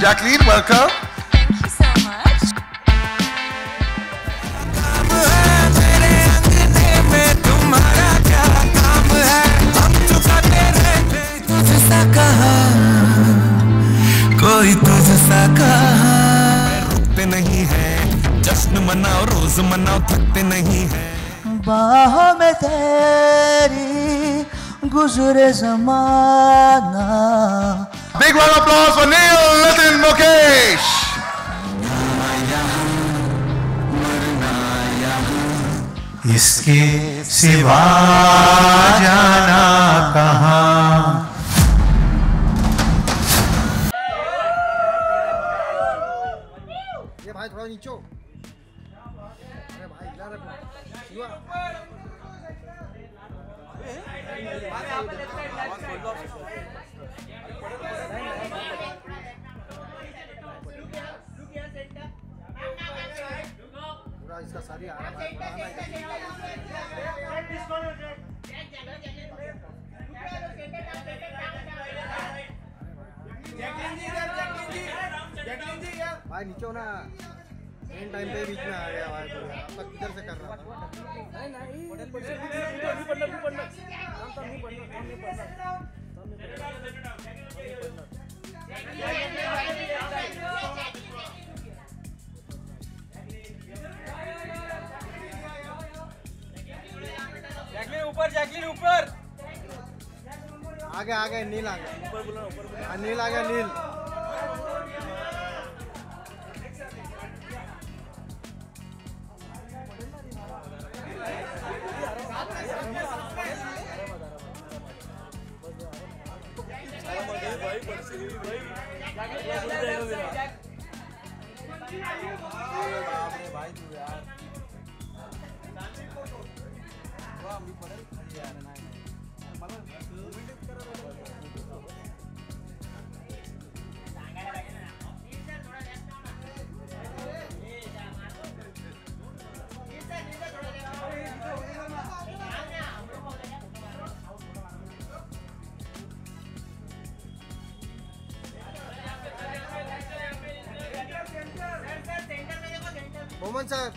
Jacqueline, welcome. Thank you so much. कोई तुझसा कहा रुकते नहीं है, जश्न मनाओ रोज मनाओ थकते नहीं है। बाहों में तेरी गुजरे ज़माना। Big round of applause for Neil, Nitin, Mukesh. इसके सिवा जाना कहाँ। ये भाई थोड़ा नीचे हो। अरे भाई इधर रखो। शिवा। पूरा इसका सारी आ रहा है। भाई नीचे हो ना, मेन टाइम पे बीच में आ गया भाई। तो अब तक किधर से कर रहा था? जैकलिन ऊपर, जैकलिन ऊपर। आगे आगे नील आ गया। ऊपर बोलो, ऊपर बोलो। नील आ गया, Neel. Mohammed sir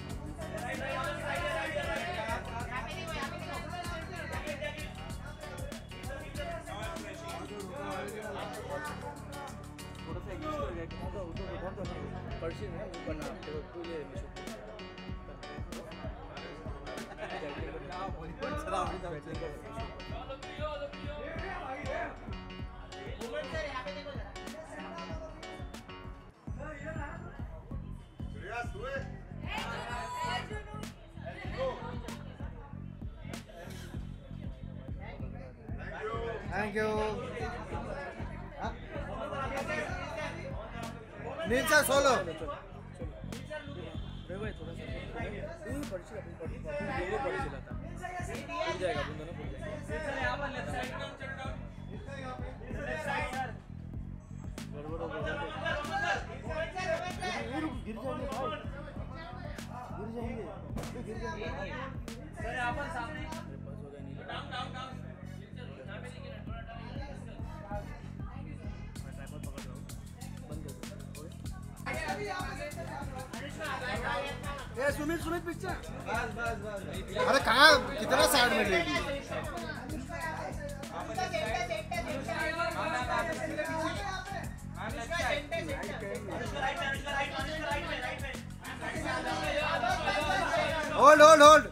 thank you. Neel sir solo. Sumit Sumit picture. अरे कहाँ कितना साइड में ले ली? Hold hold hold.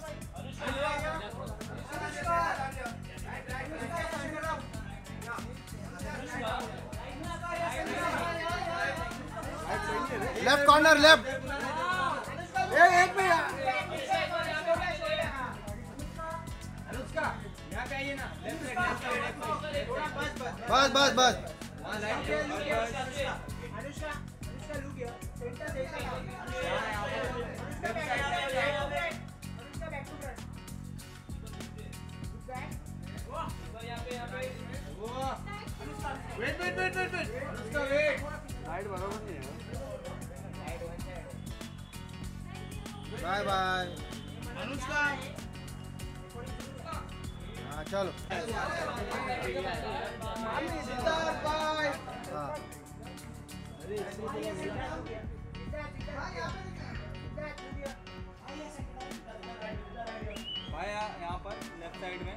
Left corner left. एक में बस बस बस। Wait wait wait wait wait. उसका वेट साइड बराबर नहीं है। Bye bye Anushka. हाँ चलो बाय। भाई यहाँ पर लेफ्ट साइड में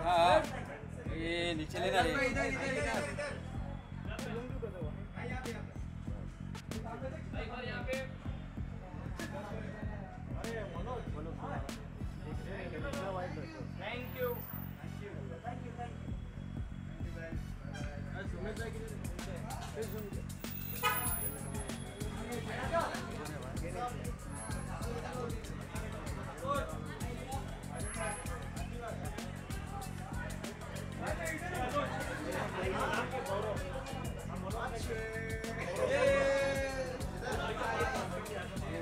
हाँ ये नीचे लेना थैंक यू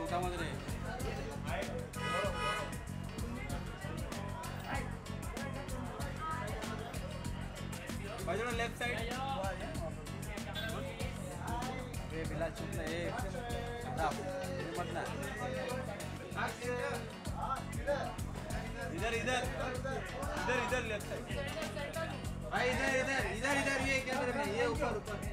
उठा मत रे भाई लेफ्ट साइड ये बिला चुप ना ये मत ना इधर इधर इधर इधर लेफ्ट साइड भाई इधर इधर इधर इधर ये कैमरे में ये ऊपर ऊपर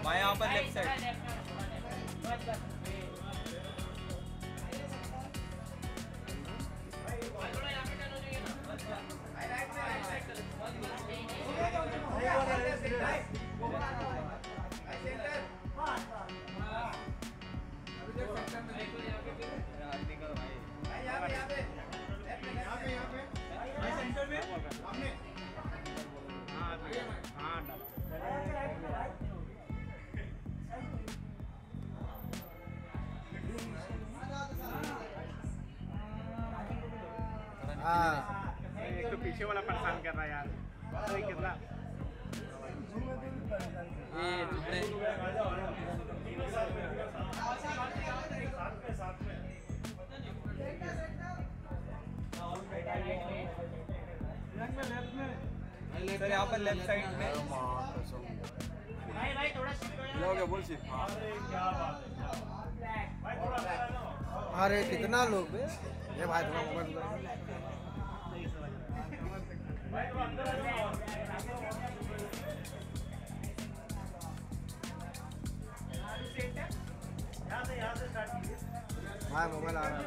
भाई यहाँ पर लेफ्ट साइड एक तो पीछे वाला परेशान कर रहा है यार तो कितना सर यहाँ पर लेफ्ट साइड में बोल सी अरे कितना लोग बे ये भाई थोड़ा मोबाइल भाई मोबाइल आ रहा है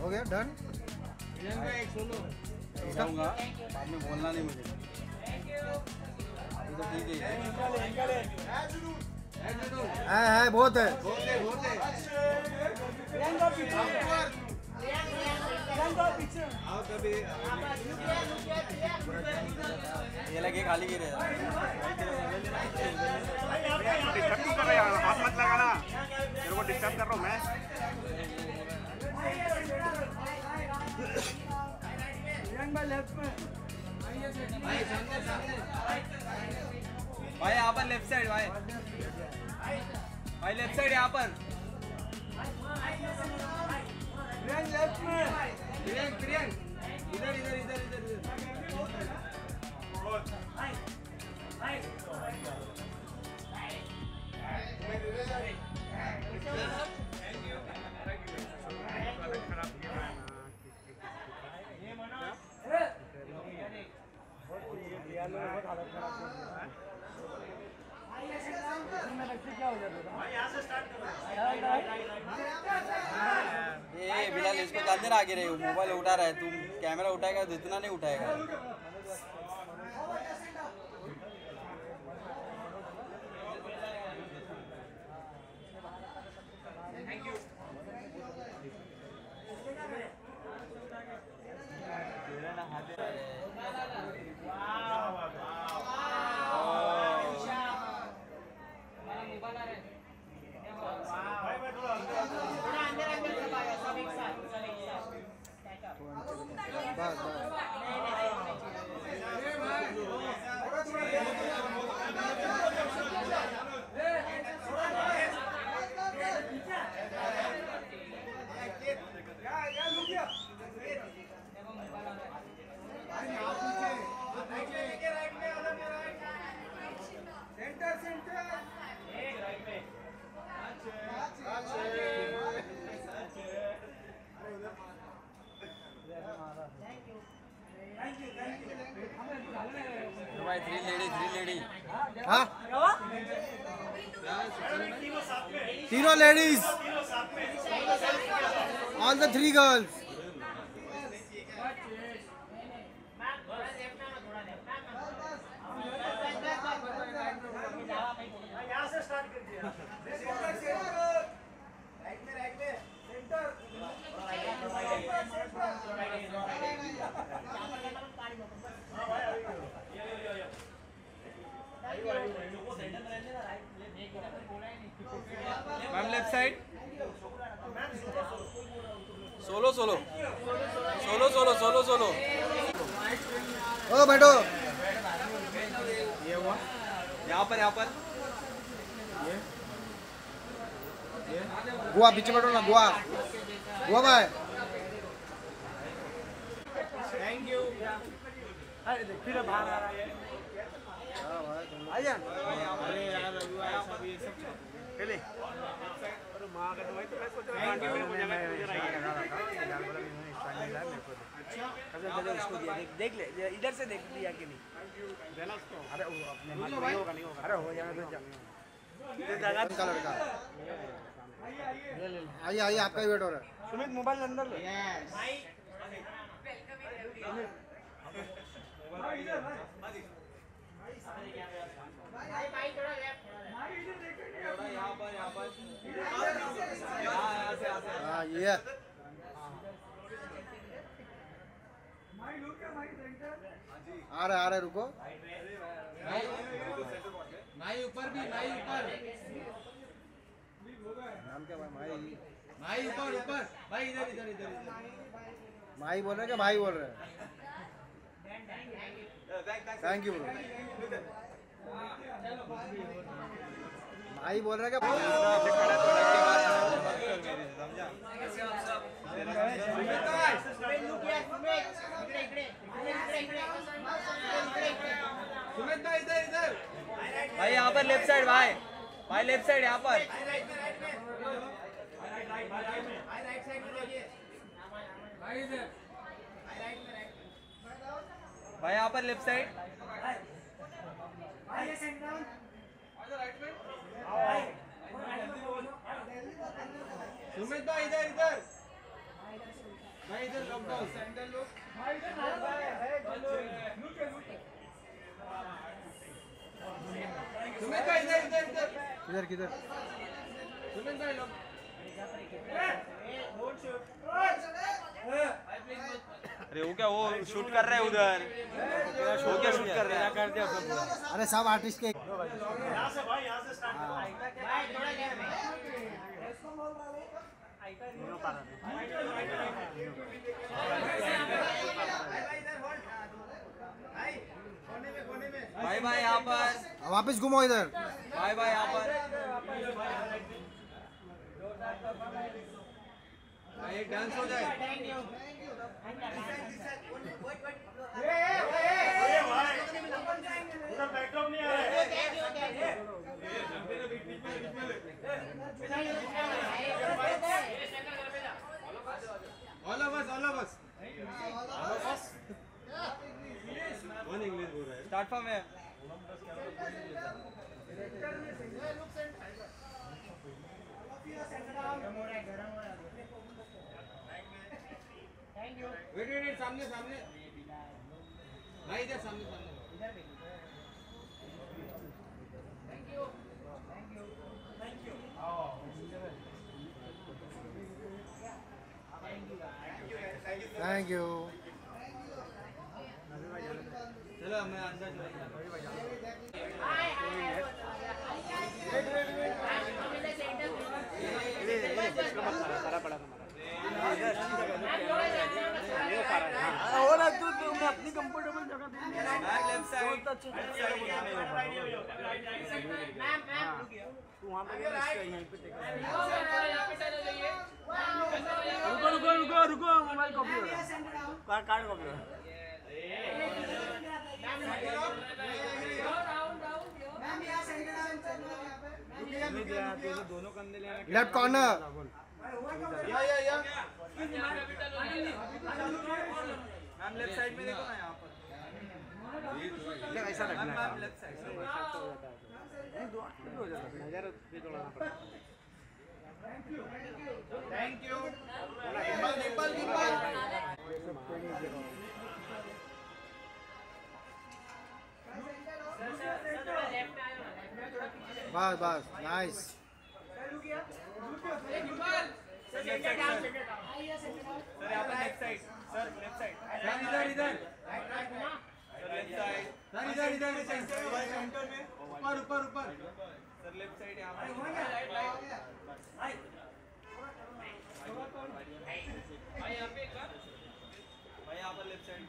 हो गया डन जाऊंगा बाद में बोलना नहीं मुझे तो ठीक है बहुत है ये लगे खाली गिरे डिस्टर्ब कर रहे हैं हाथ मत लगाना तेरे को डिस्टर्ब कर रहा हूँ मैं भाई यहाँ पर लेफ्ट साइड भाई लेफ्ट साइड यहाँ पर लेफ्ट में प्रियंक इधर इधर इधर इधर ये बिलाल इसको डाल देना आगे रहे मोबाइल उठा रहा है तुम कैमरा उठाएगा तो इतना नहीं उठाएगा हाँ तीनों ladies all the 3 girls ma'am left side solo solo solo solo solo solo ओ बैठो ये हुआ यहाँ पर गोवा पीछे बैठो ना गोवा गोवा भाई थैंक यू फिर बाहर आ रहा है आइए अरे यार अभी ऐसा भी सब पहले अरे माँ का तो भाई तो मैं सोच रहा था कि मुझे लगा अच्छा उसको दिया देख ले इधर से देख लिया कि नहीं देना उसको अरे वो अपने नहीं होगा अरे हो जाएगा फिर का लड़का आइए आपका ही वेट हो रहा है सुमित मोबाइल अंदर ले हाँ ये आ रहा है रुको माई ऊपर भी माई ऊपर नाम क्या भाई माई ऊपर भाई इधर माई बोल रहे क्या भाई बोल रहे थैंक यू ब्रो भाई बोल रहे सुमित भाई इधर भाई यहाँ पर लेफ्ट साइड भाई लेफ्ट साइड यहाँ पर भाई यहाँ पर लेफ्ट साइड सुमित भाई इधर भाई इधर लॉक डाउन सैंडल लो सुमित भाई इधर किधर सुमित भाई लॉक अरे वो क्या वो शूट कर रहे हैं उधर वो क्या शूट कर रहे हैं अरे सब आर्टिस्ट के भाई यहाँ पर वापस घूमो इधर भाई यहाँ पर भाई डांस हो जाए all of us one English बोल रहा है स्टार्ट फॉर्म है वेट सामने भाई इधर सामने थैंक यू चलो मैं अंदर मैं अपनी कंफर्टेबल जगह लेफ्ट साइड तू वहाँ पे यहीं पे रुको मोबाइल कॉपी हो रहा है कार्ड कॉपी हो रहा है दोनों कंधे लेना left corner ma'am left side में देखो ना यहाँ पर ऐसा रखना ma'am left side thank you the people बस बस नाइस सर यहाँ पर left side sir left side इधर इधर सर इधर सेंटर में ऊपर ऊपर ऊपर सर लेफ्ट साइड यहाँ पर भाई यहाँ पे भाई यहाँ पर लेफ्ट साइड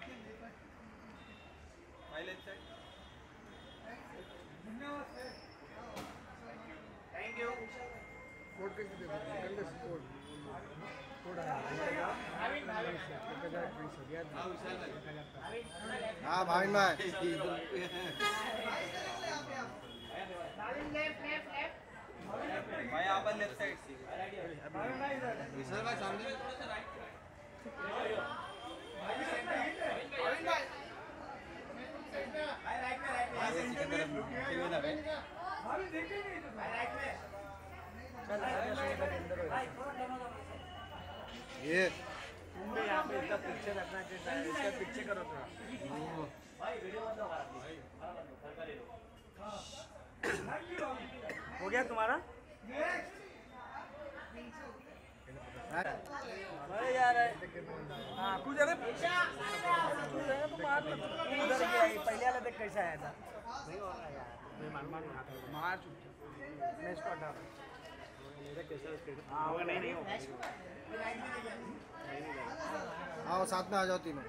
भाई left side thank you code कैसे दे कोड हाँ भाई भाई भाई यहाँ पर लेफ्ट साइड विशाल भाई सामने ये तुमने यहाँ पे इसका पिक्चर रखना चाहिए इसका पिक्चर करो थोड़ा हो गया तुम्हारा अरे यार हाँ कुछ अरे तो मार उधर गया पहले वाला देख कैसा आया था मार मैच को हटा आओ साथ में आ जाओ तीनों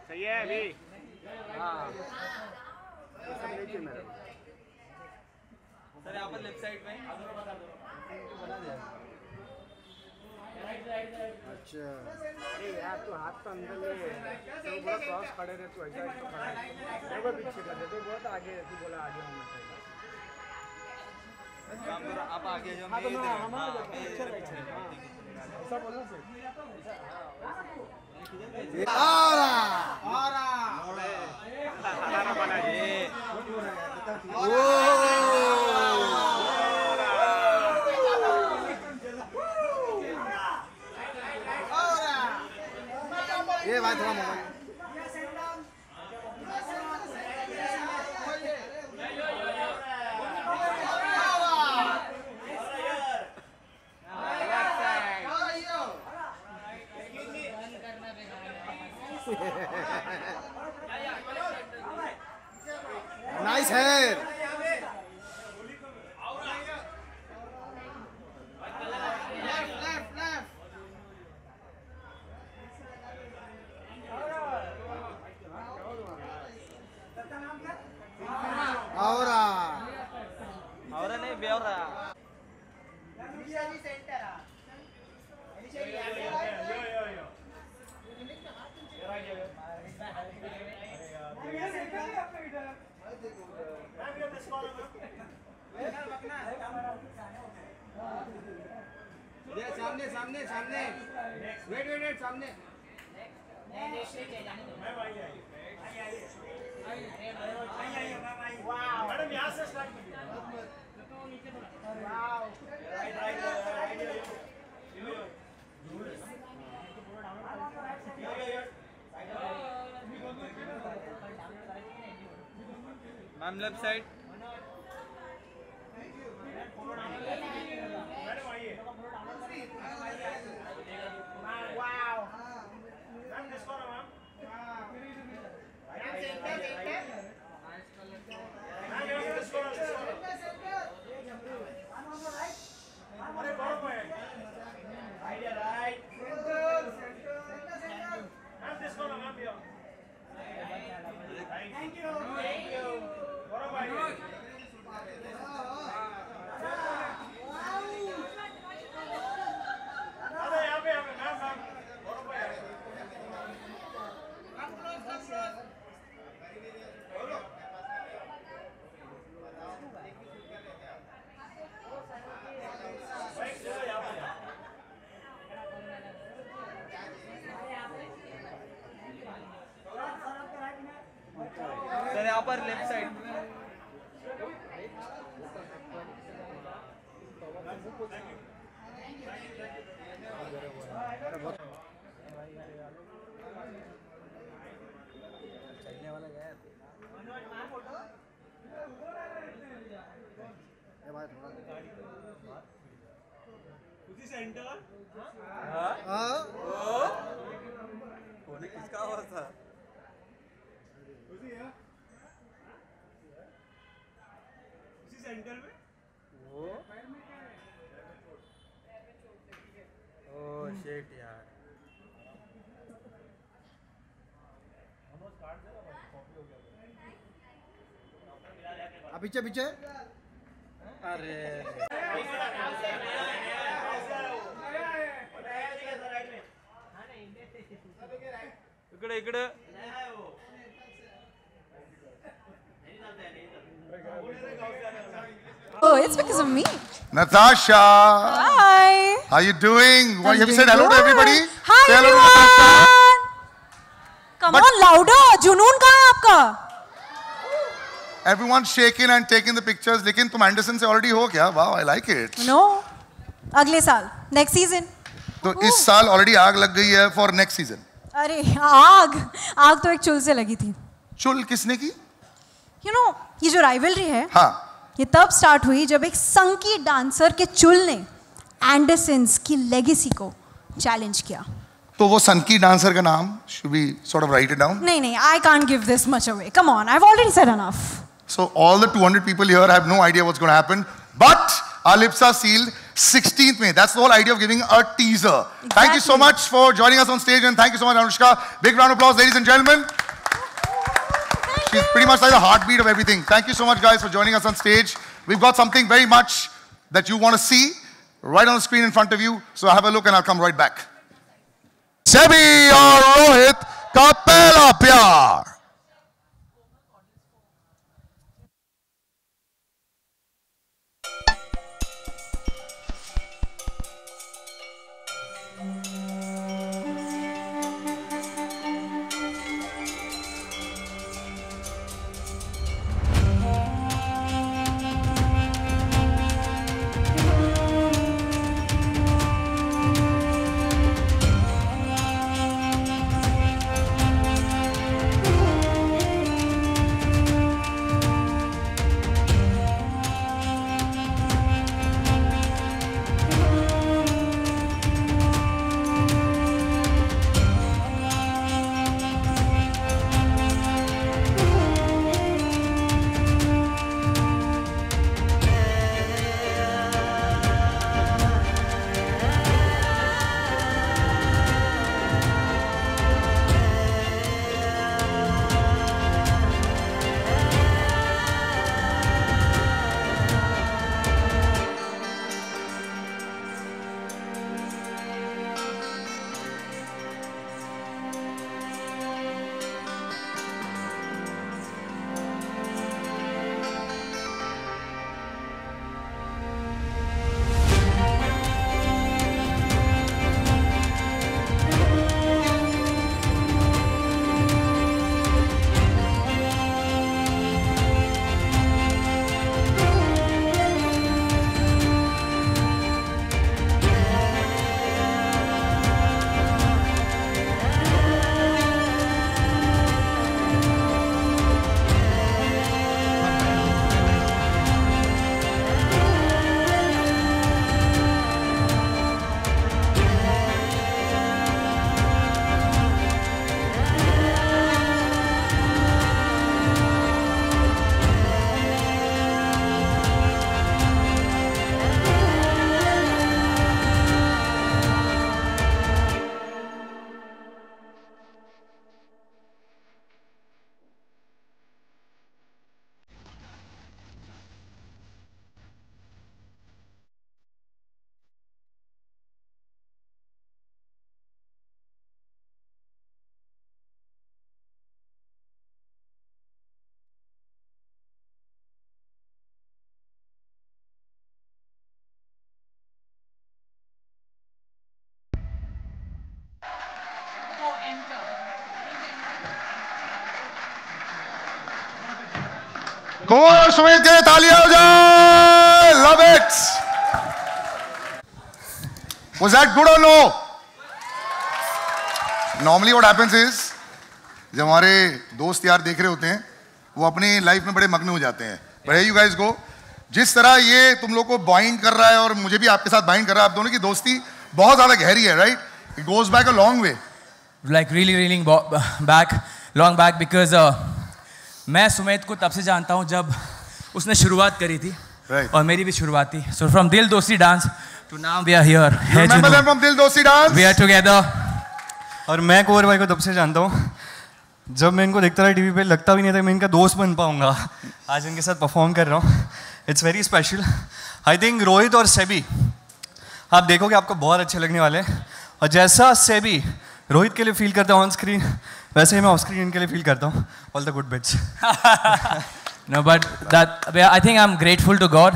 सही है अभी हाँ सर यहाँ पर लेफ्ट साइड में अच्छा अरे यार तू हाथ तो अंदर ले तो बोला क्रॉस खड़े रहे तू ऐसा तो खड़ा है देखो पीछे कर दे तो बहुत आगे तू बोला आगे होना चाहिए आप आगे जाओ हाँ तो मैं हमारा पिक्चर ऐसा बोलना चाहिए ये भाई थोड़ा मोबाइल नाइस हेयर और नहीं बेवरा सामने सामने सामने वेट वेट वेट सामने मैडम यहाँ से स्टार्ट मैम लेफ्ट साइड यहाँ पर लेफ्ट साइड किसका आवाज था सेंटर में वो ओह शिट यार पीछे पीछे अरे इकडे इकडे Oh, it's because of me. Natasha. Hi. How you doing? Have you doing said hello to good. everybody? Hi Say hello to everyone. Natasha. Come But- on, louder. जुनून कहाँ है आपका? Everyone's shaking and taking the pictures. लेकिन तुम Anderson से already हो क्या? Wow, I like it. No. अगले साल. Next season. तो इस साल already आग लग गई है for next season. अरे आग तो एक चुल से लगी थी. चुल किसने की? You know, ये जो rivalry है. हाँ. ये तब स्टार्ट हुई जब एक संकी डांसर के चुल ने एंडरसन्स की लेगेसी को चैलेंज किया. तो वो सनकी डांसर का नाम should we sort of write it down? नहीं, I can't give this much away. Come on, I've already said enough. So all the 200 people here have no idea what's going to happen. But our lips are sealed 16th May. That's the whole idea of giving a teaser. Exactly. Thank you so much for joining us on stage, and thank you so much, Anushka. Big round of applause, ladies and gentlemen. She's pretty much like the heartbeat of everything. Thank you so much, guys, for joining us on stage. We've got something very much that you want to see right on the screen in front of you. So have a look, and I'll come right back. SEBI और रोहित का पहला प्यार. कोमल और सुमित के तालियां हो जाए. Love it. Was that good or no? Normally what happens is जब हमारे दोस्त यार देख रहे होते हैं वो अपनी लाइफ में बड़े मग्न हो जाते हैं. But here you guys go. जिस तरह ये तुम लोग को बाइंड कर रहा है और मुझे भी आपके साथ बाइंड कर रहा है, आप दोनों की दोस्ती बहुत ज्यादा गहरी है, right? It goes back a long way. Like really long back because मैं सुमित को तब से जानता हूँ जब उसने शुरुआत करी थी, right. और मेरी भी शुरुआत थी. So from Dil Dosti Dance to now we are here. You remember them from Dil Dosti Dance? We are together. और मैं कुंवर भाई को तब से जानता हूँ जब मैं इनको देखता रहा टीवी पे, लगता भी नहीं था मैं इनका दोस्त बन पाऊंगा. आज इनके साथ परफॉर्म कर रहा हूँ. It's very special. I think Rohit और सेबी आप देखोगे आपको बहुत अच्छे लगने वाले हैं. और जैसा सेबी रोहित के लिए फील करता हूँ ऑन स्क्रीन, वैसे ही मैं ऑफ स्क्रीन इनके लिए फील करता हूँ. All the good bits. No, but I think I'm grateful to God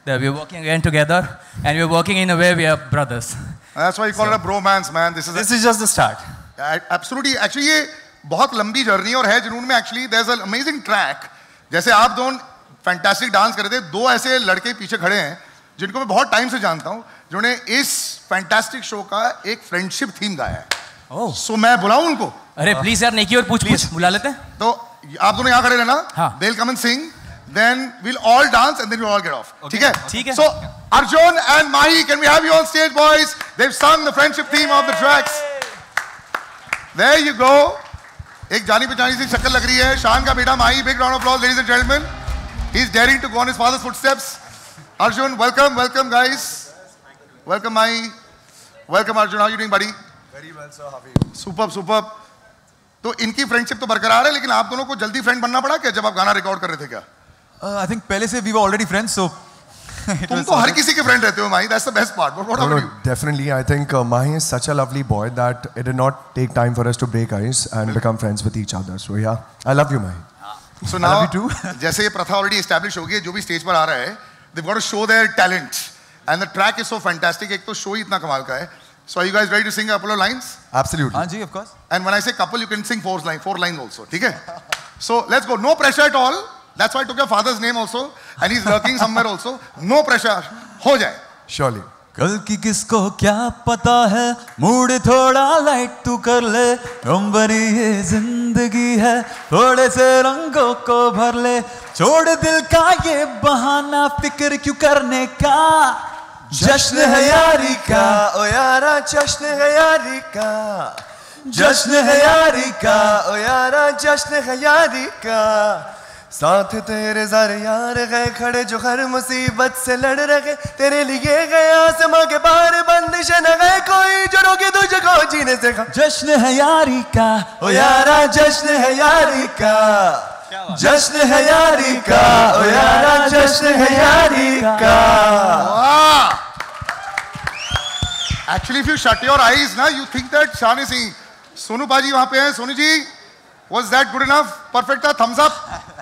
that we're working again together and we're working in a way we are brothers. That's why you call it a bromance, man. This is just the start. Absolutely. Actually ये बहुत लंबी journey और है जुनून में. Actually there's an amazing track. जैसे आप दोनों फैंटास्टिक डांस कर रहे थे, दो ऐसे लड़के पीछे खड़े हैं जिनको मैं बहुत टाइम से जानता हूँ, जिन्होंने इस फैंटास्टिक शो का एक फ्रेंडशिप थीम गाया है. सो मैं बुलाऊं उनको? अरे प्लीज यार, नेकी और पूछ बुला लेते हैं. तो आप दोनों यहाँ खड़े रहना. They'll come and sing, then we'll all dance and then we'll all get off. ठीक है? ठीक है. So Arjun and Mahi, can we have you on stage, boys? They've sung the friendship theme of the tracks. There you go. एक जानी पहचानी सी शक्ल लग रही है. शान का बेटा माही. Big round of applause, ladies and gentlemen. He's daring to go on his father's footsteps. Arjun, welcome, guys. Welcome, Mahi. Welcome, Arjun. How are you doing, buddy? Very well, sir. How are you? Superb. तो इनकी friendship तो बरकरार है, लेकिन आप दोनों को जल्दी फ्रेंड बनना पड़ा क्या जब आप गाना रिकॉर्ड कर रहे थे क्या? I think पहले से we were already friends, so. तुम तो हर किसी के फ्रेंड रहते हो, Mahi. That's the best part. But what about you? Definitely, I think Mahi is such a lovely boy that it did not take time for us to break ice and become friends with each other. So yeah, I love you, Mahi. So now, जैसे ये प्रथा already established हो गई है, जो भी stage पर आ रहा है, they've got to show their talent, and the track is so fantastic. एक तो शो ही इतना कमाल का है. So are you guys ready to sing a couple of lines? Absolutely. हाँ जी, of course. And when I say couple, you can sing four lines also. ठीक है? So let's go. No pressure at all. That's why I took your father's name also, and he's lurking somewhere also. No pressure. हो जाए. Surely. कल की किसको क्या पता है, मूड थोड़ा लाइट तू कर ले, गम भरी ये जिंदगी है, थोड़े से रंगों को भर ले, छोड़ दिल का ये बहाना, फिक्र क्यों करने का, जश्न है यारी का, ओ यारा जश्न है यारी का, जश्न है यारी का, ओ यारा जश्न है यारी का, साथ तेरे ज़र यार गए खड़े जो हर मुसीबत से लड़ रहे, तेरे लिए गए आसमां के पार बंदिश न गए कोई जो रोके तुझको जीने से. जश्न है यारी का, ओ यारा जश्न है यारी का, जश्न है यारी का, ओ यारा जश्न है यारी का. Actually, if you shut your eyes, ना, you think that Shan is singing. Sonu पाजी वहाँ पे हैं. Sonu ji, was that good enough? Perfect था? Thumbs up.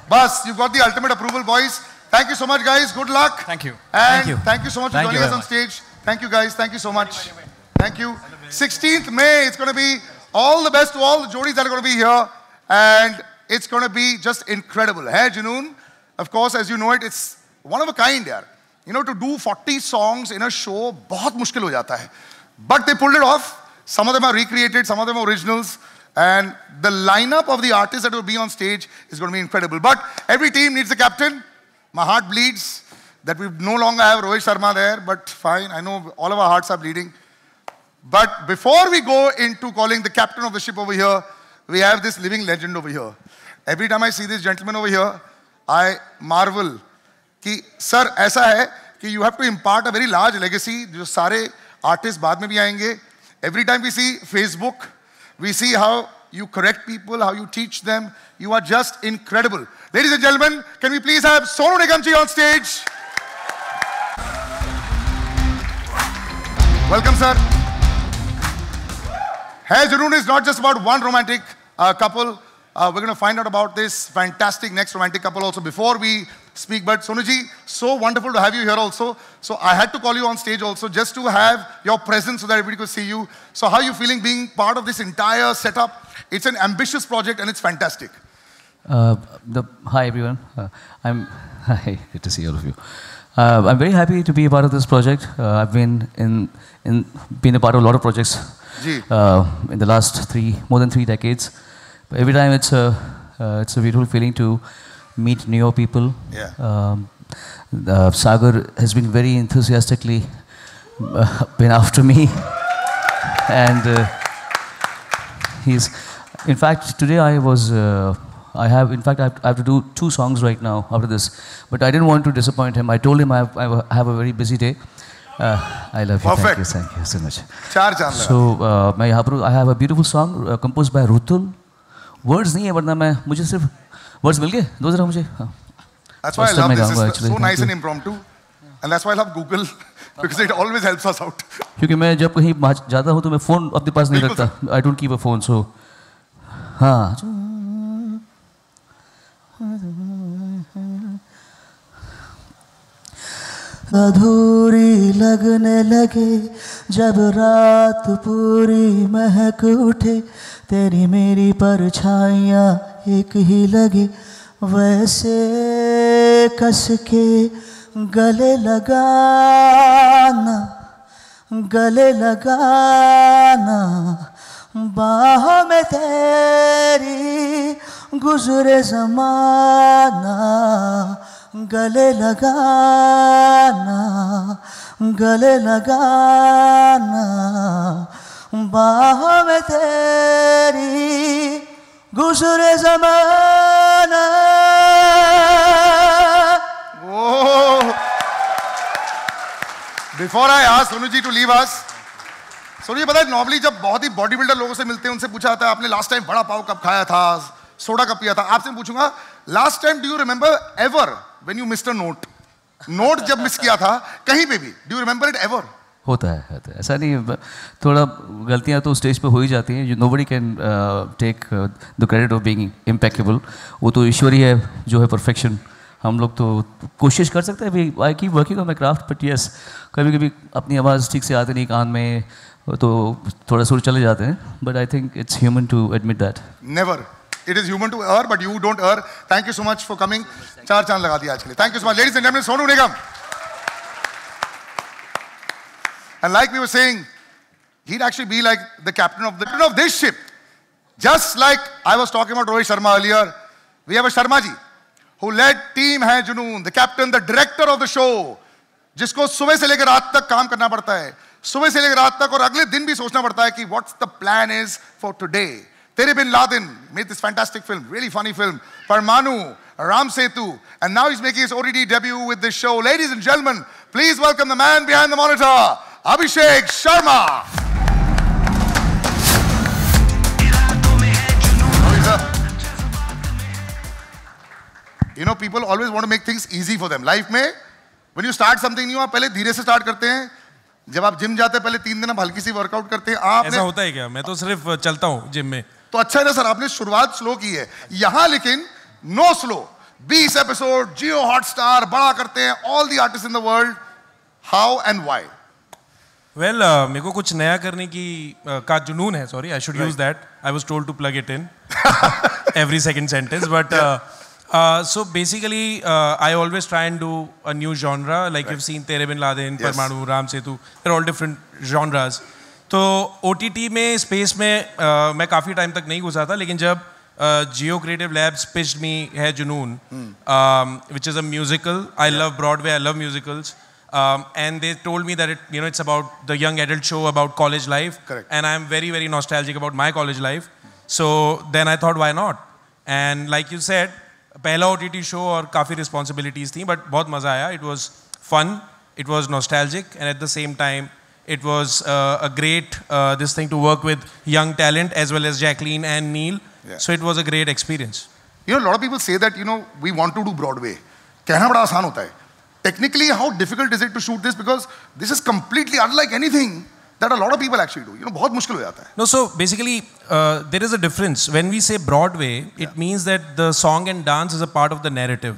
Bas, you got the ultimate approval, boys. Thank you so much, guys. Good luck. Thank you. And thank you so much for joining us on stage. Thank you, guys. Thank you so much. Thank you. 16th May, it's going to be all the best to all the jodis that are going to be here. And it's going to be just incredible. Hai, Junoon? Of course, as you know it, it's one of a kind, yaar. You know, to do 40 songs in a show, bahut mushkil ho jata hai. But they pulled it off. Some of them are recreated, some of them are originals. And the lineup of the artists that will be on stage is going to be incredible. But every team needs a captain. My heart bleeds that we no longer have Rohit Sharma there, but fine. I know all of our hearts are bleeding. But before we go into calling the captain of the ship over here, we have this living legend over here. Every time I see this gentleman over here, I marvel कि sir ऐसा है कि you have to impart a very large legacy. जो सारे artists बाद में भी आएंगे. Every time we see Facebook, we see how you correct people, how you teach them. You are just incredible. Ladies and gentlemen, can we please have Sonu Nigam ji on stage? Welcome, sir. Hai Junoon is not just about one romantic couple. We're going to find out about this fantastic next romantic couple also before we speak. But Sonu ji, so wonderful to have you here also. So I had to call you on stage also just to have your presence so that everybody could see you. So how are you feeling being part of this entire setup? It's an ambitious project and it's fantastic. Hi everyone. Hi, good to see all of you. I'm very happy to be a part of this project. I've been been a part of a lot of projects in the last more than 3 decades. But every time it's a beautiful feeling to meet new people. Yeah. Sagar has been very enthusiastically been after me, and he's. In fact, today I have to do 2 songs right now after this, but I didn't want to disappoint him. I told him I have a very busy day. I love you. Perfect. Thank you so much. 4 चांद लगा. So मैं यहाँ पर I have a beautiful song composed by Rutul. Words नहीं है, वरना मुझे सिर्फ words मिल गए. दो जरा मुझे. That's why I love this. It's so nice and impromptu, and that's why I love Google because it always helps us out. क्योंकि मैं जब कहीं जाता हूँ तो मैं फ़ोन अपने पास नहीं रखता. I don't keep a phone, so हाँ. अधूरी लगने लगे जब रात पूरी महक उठे, तेरी मेरी परछाइयाँ एक ही लगे, वैसे कस के गले लगाना बाहों में तेरी गुजरे ज़माना, गले लगाना बाहों में तेरी गुजरे ज़माना. Before I ask Sonu ji to leave us, Sonu ji पता है नॉर्मली जब बहुत ही बॉडी बिल्डर लोगों से मिलते हैं उनसे पूछा जाता है आपने लास्ट टाइम बड़ा पाव कब खाया था, सोडा कब पिया था. आपसे पूछूंगा last time do you remember ever when you missed a note जब मिस किया था कहीं पे भी, do you remember it ever? होता है ऐसा नहीं, थोड़ा गलतियां तो स्टेज पे हो ही जाती हैं. Nobody can take the credit of being impeccable. वो तो ईश्वर ही है जो है परफेक्शन. हम लोग तो कोशिश कर सकते हैं, I keep working on my craft, but yes कभी कभी अपनी आवाज़ ठीक से आती नहीं कान में तो थोड़ा सुर चले जाते हैं. But I think it's human to admit that. Never. It is human to err, but you don't err. Thank you so much for coming. 4 चांद लगा दिया आज के लिए. Thank you so much, ladies and gentlemen. Sonu Nigam. And like we were saying, he'd actually be like the captain of this ship. Just like I was talking about Rohit Sharma earlier, we have a Sharma ji who led Team Hai Junoon, the captain, the director of the show, जिसको सुबह से लेकर रात तक काम करना पड़ता है, सुबह से लेकर रात तक, और अगले दिन भी सोचना पड़ता है कि what's the plan is for today. Tere Bin Laden made this fantastic film, really funny film, Parmanu, Ram Setu, and now he's making his OTT debut with this show. Ladies and gentlemen, please welcome the man behind the monitor, Abhishek Sharma. You know, people always want to make things easy for them. Life में, when you start something new, आप पहले धीरे से start करते हैं. जब आप gym जाते हैं पहले 3 दिन आप हल्की सी वर्कआउट करते हैं. आप ऐसा होता है क्या? मैं तो सिर्फ चलता हूँ जिम में. तो अच्छा है ना सर, आपने शुरुआत स्लो की है. यहाँ लेकिन no slow. 20 episode, Jio Hotstar, बड़ा करते हैं, all the artist in the world. How and why? Well मेरे को कुछ नया करने की का जुनून है. Sorry, I should use that. I was told to plug it in every second sentence, but so basically I always try and do a new genre, like you've seen Tere Bin Laden, Parmanu, Ram Setu, they're all different genres. तो OTT में space में मैं काफ़ी time तक नहीं घुसा था, लेकिन जब Geo Creative Labs pitched me Hai Junoon, which is a musical. I love Broadway, I love musicals. And they told me that it's about the young adult show about college life. Correct. And I'm very, very nostalgic about my college life. So then I thought, why not? And like you said, पहला OTT show और काफ़ी responsibilities थी, but बहुत मज़ा आया. It was fun, it was nostalgic, and at the same time, it was a great this thing to work with young talent as well as Jacqueline and Neil. Yeah. So it was a great experience. You know, a lot of people say that, we want to do Broadway. कहना बड़ा आसान होता है. Technically, how difficult is it to shoot this? Because this is completely unlike anything that a lot of people actually do. बहुत मुश्किल हो जाता है. No, so basically, there is a difference. When we say Broadway, it means that the song and dance is a part of the narrative.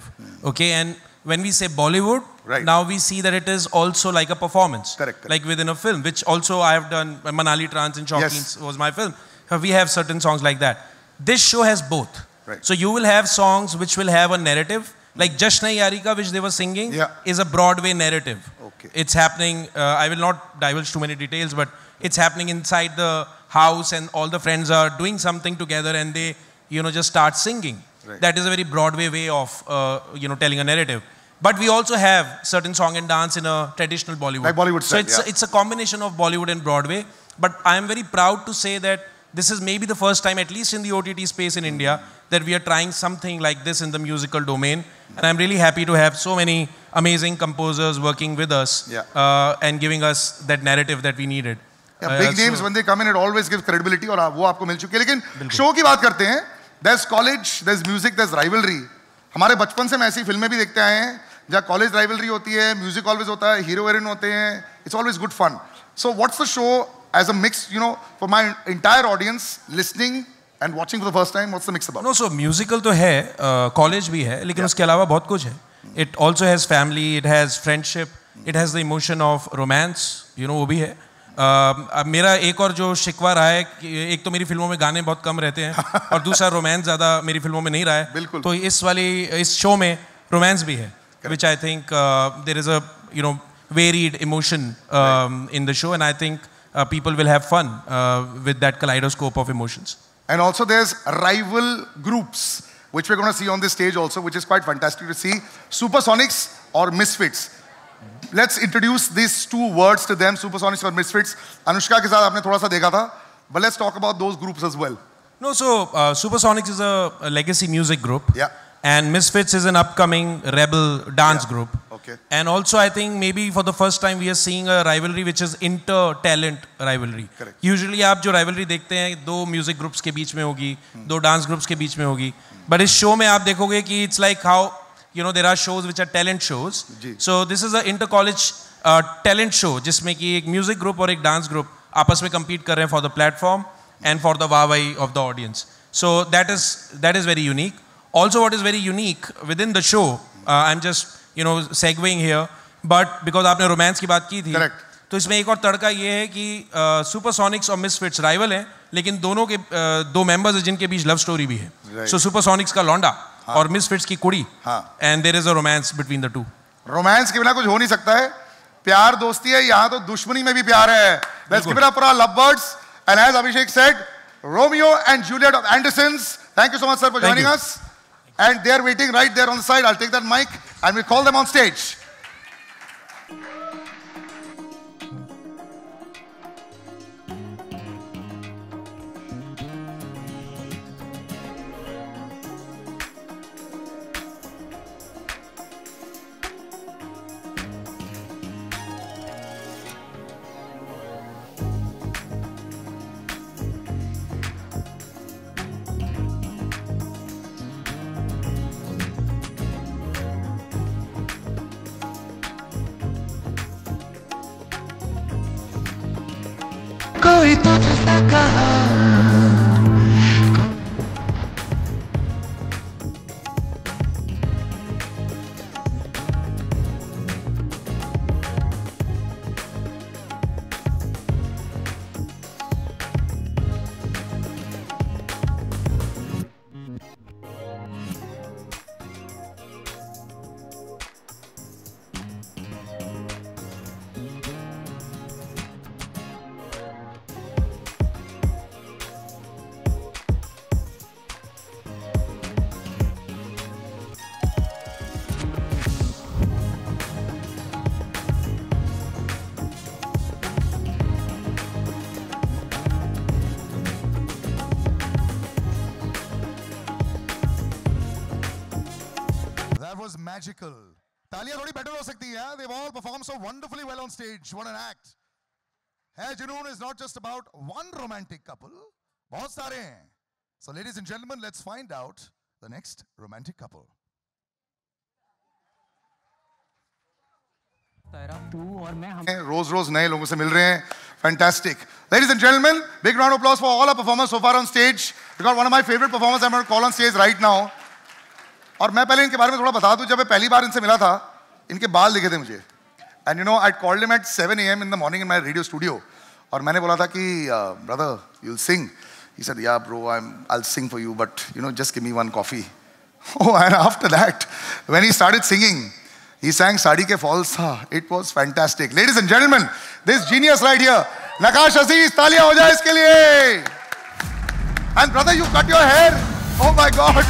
Okay, and when we say Bollywood, now we see that it is also like a performance. Correct. Like within a film, which also I have done. Manali Trance in Shawkins was my film. We have certain songs like that. This show has both. Right. So you will have songs which will have a narrative, like Jashn Yari Ka, which they were singing, is a Broadway narrative. Okay. It's happening. I will not divulge too many details, but it's happening inside the house, and all the friends are doing something together, and they, just start singing. Right. That is a very Broadway way of, telling a narrative. But we also have certain song and dance in a traditional Bollywood. Like Bollywood so style, it's a combination of Bollywood and Broadway. But I am very proud to say that this is maybe the first time, at least in the OTT space in India, that we are trying something like this in the musical domain. And I'm really happy to have so many amazing composers working with us and giving us that narrative that we needed. Big names, when they come in, it always gives credibility, और वो आपको मिल चुकी है. लेकिन show की बात करते हैं. There's college, there's music, there's rivalry. हमारे बचपन से हम ऐसी फिल्में भी देखते आए हैं जहाँ कॉलेज राइवलरी होती है, म्यूजिक ऑलवेज होता है, हीरो हीरोइन होते हैं. It's always good fun. So what's the show as a mix, for my entire audience listening and watching for the first time, what's the mix about? No, so musical तो है, college भी है, लेकिन उसके अलावा बहुत कुछ है. It also has family, it has friendship, it has the emotion of romance, वो भी है. मेरा एक और जो शिकवा रहा है कि एक तो मेरी फिल्मों में गाने बहुत कम रहते हैं और दूसरा रोमांस ज़्यादा मेरी फिल्मों में नहीं रहा है. बिल्कुल. तो इस शो में रोमांस भी है, which I think there is a varied emotion in the show, and I think people will have fun with that kaleidoscope of emotions. And also there's rival groups which we're going to see on this stage also, which is quite fantastic to see. Supersonics or Misfits. Let's introduce these two words to them, Supersonics or Misfits. Anushka के साथ आपने थोड़ा सा देखा था, but let's talk about those groups as well. No, so Supersonics is a legacy music group. Yeah. And Misfits is an upcoming rebel dance group. Okay. And also I think maybe for the first time we are seeing a rivalry which is inter-talent rivalry. Correct. Usually आप जो rivalry देखते हैं दो music groups के बीच में होगी, दो dance groups के बीच में होगी. But इस show में आप देखोगे कि it's like how there are shows which are talent shows. So this is a inter-college talent show जिसमें कि एक music group और एक dance group आपस में compete कर रहे हैं for the platform and for the वाहवाही of the audience. So that is very unique. Also, what is very unique within the show, I'm just segueing here, but because आपने romance की बात की थी, तो इसमें एक और तड़का ये है कि Supersonics और Misfits rival हैं, लेकिन दोनों के दो members हैं जिनके बीच love story भी है. So Supersonics का लौंडा और Misfits की कुड़ी, and there is a romance between the two. Romance के बिना कुछ हो नहीं सकता है. प्यार दोस्ती है, यहाँ तो दुश्मनी में भी प्यार है. Let's give it up for our lovebirds. And as Abhishek said, Romeo and Juliet of Andersons. Thank you so much, sir, for joining us. And they are waiting right there on the side. I'll take that mic and we'll call them on stage. कोई तुझसे कहा was magical. तालियां थोड़ी better हो सकती हैं. They've all performed so wonderfully well on stage. What an act. Hai Junoon is not just about one romantic couple. बहुत सारे हैं. So ladies and gentlemen, let's find out the next romantic couple. रोज रोज नए लोगों से मिल रहे हैं. Fantastic. Ladies and gentlemen, big round of applause for all our performers so far on stage. We got one of my favorite performers I'm going to call on stage right now. और मैं पहले इनके बारे में थोड़ा बता दूं. जब मैं पहली बार इनसे मिला था, इनके बाल दिखे थे मुझे. And you know, I called him at 7 a.m. in the morning in my radio studio. और मैंने बोला था कि brother, you'll sing. He said, yeah, bro, I'll sing for you, but, just give me one coffee. Oh, and after that, when he started singing, he sang Saadi Ke Falls Tha. It was fantastic. Ladies and gentlemen, this genius right here, Naqash Aziz, taaliyan ho jaye iske liye. And brother, you cut your hair. Oh my God.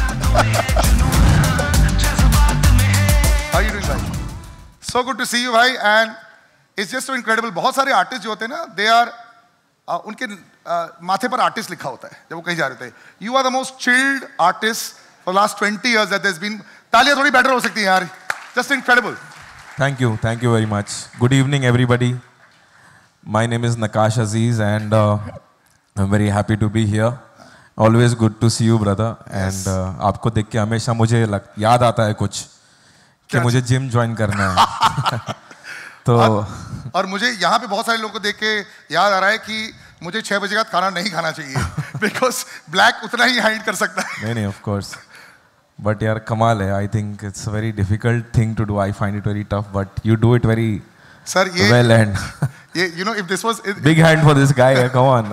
How are you doing, bhai? So good to see you, bhai. And it's just so incredible. बहुत सारे artists जो होते हैं ना, they are, उनके माथे पर artist लिखा होता है जब वो कहीं जा रहे थे. You are the most chilled artist for the last 20 years that there's been. तालियां थोड़ी better हो सकती हैं यार. Just incredible. Thank you very much. Good evening, everybody. My name is Naqash Aziz, and I'm very happy to be here. Always good to see you, brother. And आपको देख के हमेशा मुझे याद आता है कुछ कि मुझे जिम ज्वाइन करना है. तो और मुझे यहाँ पे बहुत सारे लोगों को देख के याद आ रहा है कि मुझे 6 बजे का खाना नहीं खाना चाहिए because black उतना ही हाइड कर सकता है. नहीं, of course. But यार कमाल है. I think it's a very difficult thing to do. I find it very tough, but you do it very well. And if this was big hand for this guy. Come on.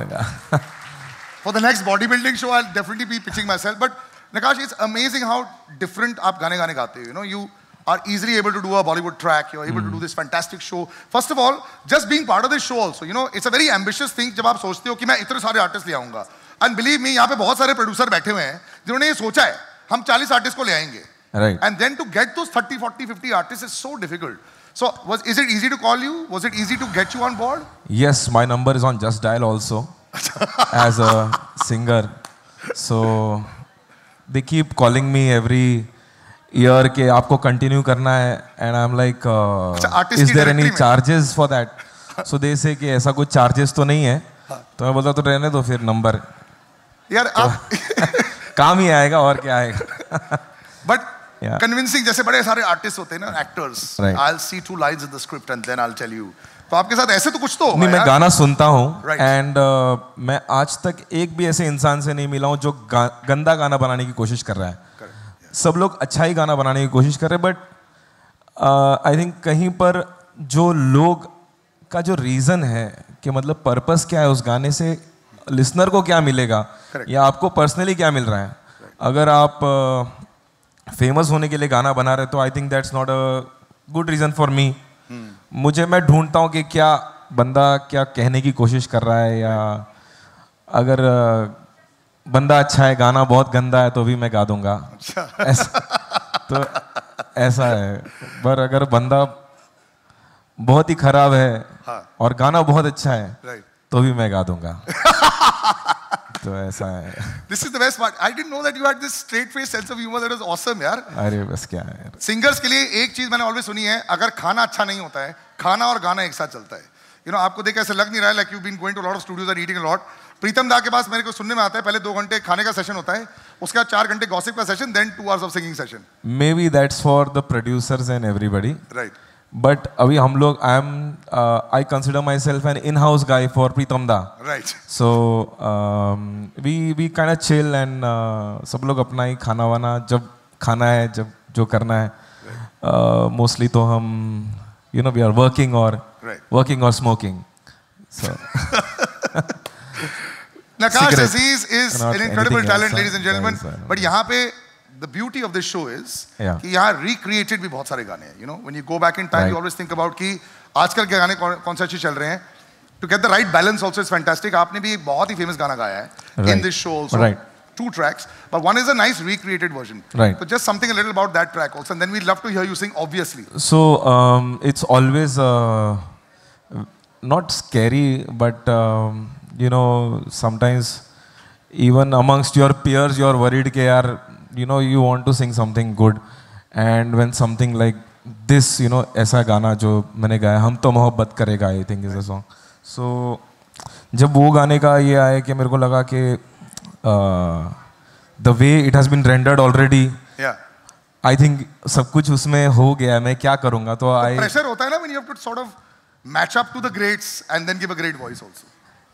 For the next bodybuilding show, I'll definitely be pitching myself. But Naqash, it's amazing how different आप गाने गाते हो. You are easily able to do a Bollywood track. You're able to do this fantastic show. First of all, just being part of this show also, it's a very ambitious thing जब आप सोचते हो कि मैं इतने सारे artists ले आऊँगा. And believe me, यहाँ पे बहुत सारे producer बैठे हुए हैं जिन्होंने ये सोचा है हम 40 artists को ले आएंगे. Right. And then to get those 30, 40, 50 artists is so difficult. So is it easy to call you? Was it easy to get you on board? Yes, my number is on Just Dial also as a singer. So they keep calling me every year कि आपको continue करना है, and I'm like, is there any charges for that? So they say कि ऐसा कुछ charges तो नहीं है. तो मैं बोलता तो रहने दो फिर number. यार आप काम ही आएगा और क्या आएगा. But convincing जैसे बड़े सारे artists होते हैं ना, actors. Right. I'll see 2 lines in the script and then I'll tell you. तो आपके साथ ऐसे तो कुछ तो होगा. नहीं, मैं गाना सुनता हूँ. Right. And मैं आज तक एक भी ऐसे इंसान से नहीं मिला हूँ जो गंदा गाना बनाने की कोशिश कर रहा है. सब लोग अच्छा ही गाना बनाने की कोशिश कर रहे हैं, बट आई थिंक कहीं पर जो लोग का जो रीज़न है कि मतलब पर्पस क्या है उस गाने से, लिसनर को क्या मिलेगा या आपको पर्सनली क्या मिल रहा है. अगर आप फेमस होने के लिए गाना बना रहे तो I think that's not a good reason for me. मैं ढूंढता हूँ कि क्या बंदा क्या कहने की कोशिश कर रहा है, या अगर बंदा अच्छा है गाना बहुत गंदा है तो भी मैं गा दूंगा. ऐसा है. पर अगर बंदा बहुत ही खराब है और गाना बहुत अच्छा है तो भी मैं गा दूंगा. तो ऐसा है. This is the best part. I didn't know that you had this straight face sense of humor. That was awesome, यार. अरे बस क्या है. Singers के लिए एक चीज मैंने always सुनी है, अगर खाना अच्छा नहीं होता है, खाना और गाना एक साथ चलता है. आपको देख ऐसे लग नहीं रहा है like you've been going to a lot of studios and eating a lot. प्रीतम दा के पास मेरे को सुनने में आता है पहले 2 घंटे खाने का सेशन होता है, उसके बाद 4 घंटे गॉसिप का session, then 2 hours of singing session. Maybe that's for the producers and everybody. Right. But अभी हम लोग I consider myself an in-house guy for Pritam Da. Right. So we kind of chill and सब लोग अपना ही खाना वाना जब खाना है, जब जो करना है, mostly तो हम we are working or smoking. So Naqash Aziz is an incredible talent, ladies and gentlemen. But यहाँ पे the beauty of this show is कि यहाँ recreated भी बहुत सारे गाने हैं. When you go back in time, you always think about कि आजकल के गाने कौन से अच्छे चल रहे हैं. To get the right balance also is fantastic. आपने भी एक बहुत ही famous गाना गाया है in this show also. Right. 2 tracks, but one is a nice recreated version. Right. So just something a little about that track also, and then we'd love to hear you sing, obviously. So it's always not scary, but sometimes even amongst your peers, you're worried कि यार, you want to sing something good, and when something like this, ऐसा गाना जो मैंने गाया, हम तो मोहब्बत करेगा, I think is a song. So जब वो गाने का ये आया कि मेरे को लगा कि the way it has been rendered already, I think सब कुछ उसमें हो गया है, मैं क्या करूँगा. तो pressure होता है ना when you have to sort of match up to the greats and then give a great voice also.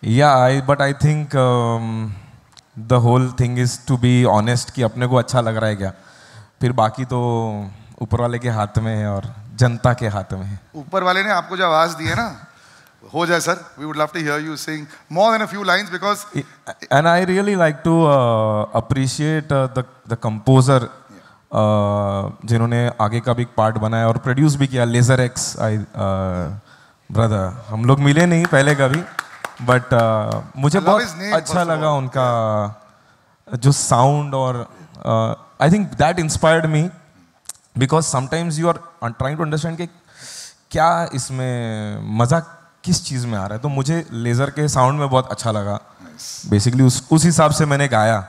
Yeah, but I think the whole thing is to be honest कि अपने को अच्छा लग रहा है क्या, फिर बाकी तो ऊपर वाले के हाथ में है और जनता के हाथ में है. ऊपर वाले ने आपको जो आवाज दी है ना, हो जाए sir. We would love to hear you sing more than a few lines because. And I really like to appreciate the composer जिन्होंने आगे का भी पार्ट बनाया और प्रोड्यूस भी किया, लेजर एक्स ब्रदर. हम लोग मिले नहीं पहले कभी, बट मुझे बहुत अच्छा लगा उनका जो साउंड और I think that inspired me because sometimes you are trying to understand कि क्या इसमें मज़ा किस चीज़ में आ रहा है. तो मुझे लेज़र के साउंड में बहुत अच्छा लगा. बेसिकली उस हिसाब से मैंने गाया.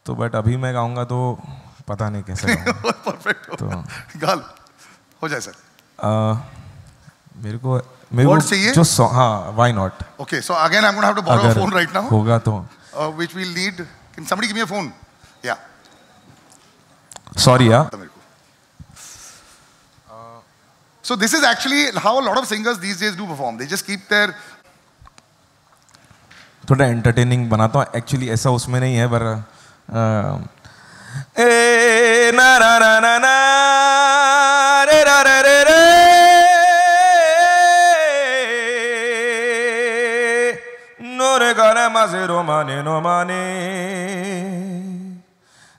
तो बट अभी मैं गाऊंगा तो पता नहीं कैसे गाऊंगा. परफेक्ट. तो गाल हो जाए सर. मेरे को जो सॉन्ग, हाँ, why not. Okay, so again I am gonna have to borrow a phone right now. होगा तो which we need. Can somebody give me a phone? Yeah. Sorry yeah. So this is actually how a lot of singers these days do perform. They just keep their. थोड़ा entertaining बनाता हूँ. Actually ऐसा उसमें नहीं है, पर ए ना ना ना ना ना रे रा रे रे रे नो रे गा रे मा से रो मा ने नो मा ने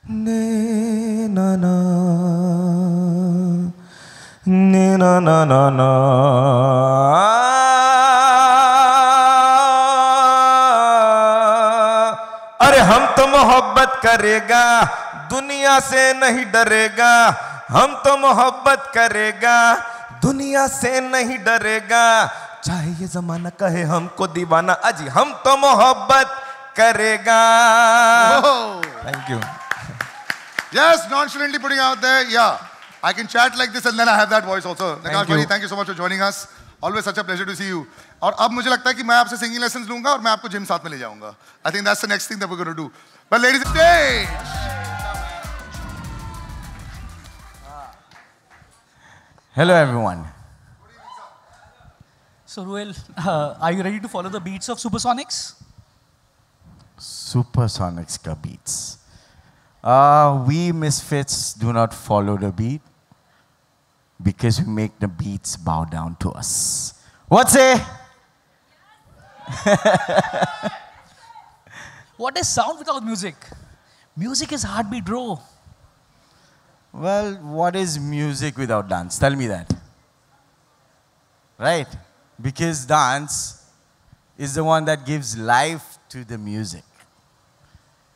ना ना ने ना ना ना ना. अरे हम तो मोहब्बत करेगा, दुनिया से नहीं डरेगा. हम तो मोहब्बत करेगा, दुनिया से नहीं डरेगा. चाहे ये जमाना कहे हमको दीवाना, अजी हम तो मोहब्बत करेगा. Thank you. Yes, nonchalantly putting out there. Yeah. I can chat like this and then I have that voice also. Nakash Bhai, thank you so much for joining us. Always such a pleasure to see you. और अब मुझे लगता है कि मैं आपसे singing lessons लूंगा और मैं आपको जिम साथ में ले जाऊंगा. I think that's the next thing that we're going to do. But ladies and stage. Hello everyone. So Ruel, are you ready to follow the beats of Supersonics? Supersonics ka beats. We misfits do not follow the beat because we make the beats bow down to us. What's it? What is sound without music? Music is heartbeat, bro. Well, what is music without dance? Tell me that. Right? Because dance is the one that gives life to the music.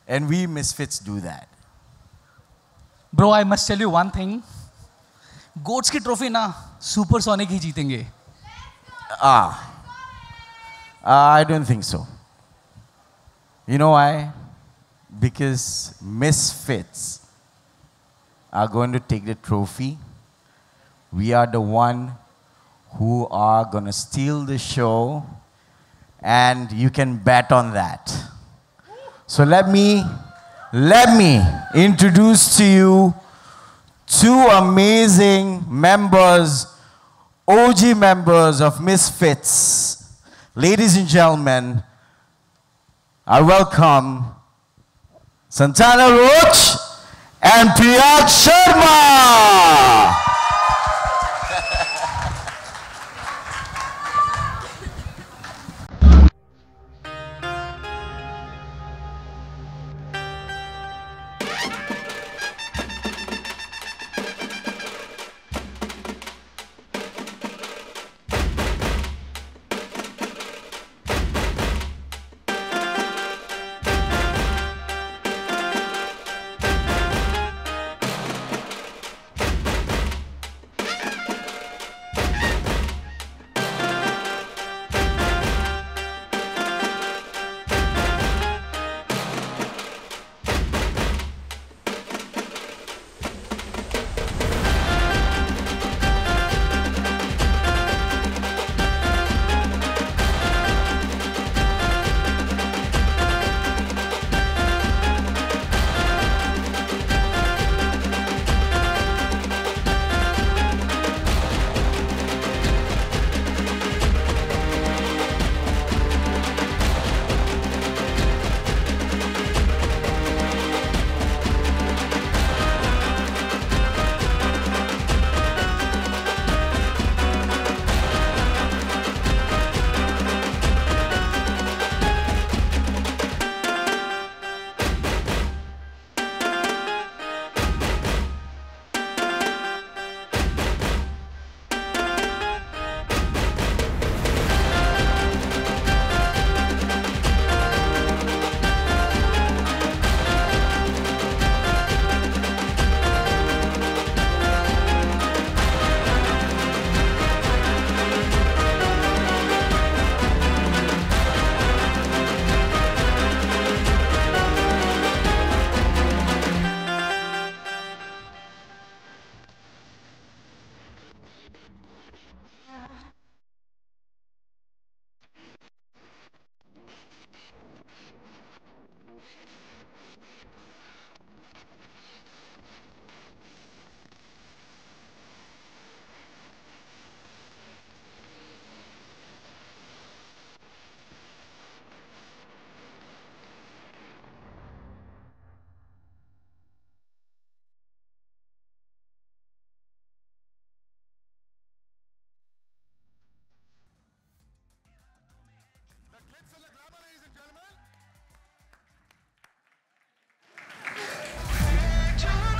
And we misfits do that. Bro, I must tell you one thing. Goats की trophy ना Supersonic ही जीतेंगे. I don't think so. You know why? Because misfits are going to take the trophy. We are the one who are going to steal the show, and you can bet on that. So let me introduce to you two amazing members, OG members of Misfits. Ladies and gentlemen, I welcome Santana Roach and Priyank Sharma.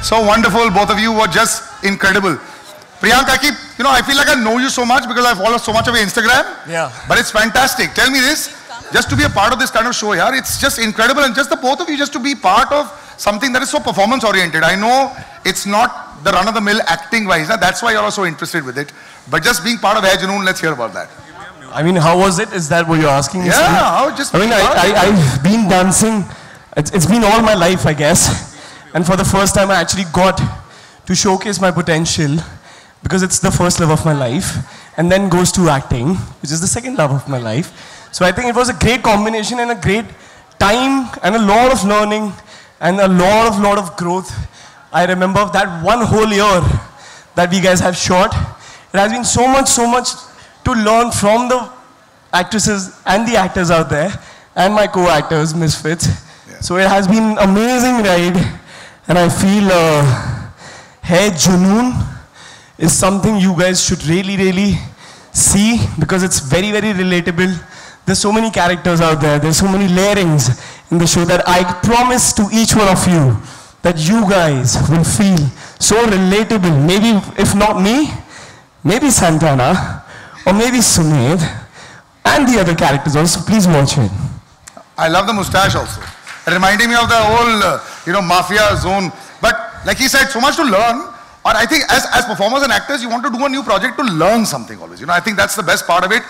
So wonderful. Both of you were just incredible. Priyanka, I feel like I know you so much because I follow so much of your Instagram. Yeah. But it's fantastic. Tell me this, just to be a part of this kind of show here, it's just incredible. And just the both of you just to be part of something that is so performance oriented. I know it's not the run of the mill acting wise. That's why you're all so interested with it. But just being part of Hai Junoon, let's hear about that. I mean, how was it? Is that what you're asking me? Yeah, I've been dancing. It's been all my life, I guess. And for the first time, I actually got to showcase my potential because it's the first love of my life. And then goes to acting, which is the second love of my life. So I think it was a great combination and a great time and a lot of learning and a lot of growth. I remember that one whole year that we guys have shot. It has been so much to learn from the actresses and the actors out there and my co-actors, Misfits. Yeah. So it has been an amazing ride, and I feel Hai Junoon is something you guys should really see because it's very relatable. There's so many characters out there. There's so many layerings in the show that I promise to each one of you that you guys will feel so relatable. Maybe, if not me, maybe Santana, or maybe Sumedh, and the other characters also. Please watch it. I love the mustache also. It reminded me of the whole, mafia zone. But like he said, so much to learn. Or I think as performers and actors, you want to do a new project to learn something always. I think that's the best part of it.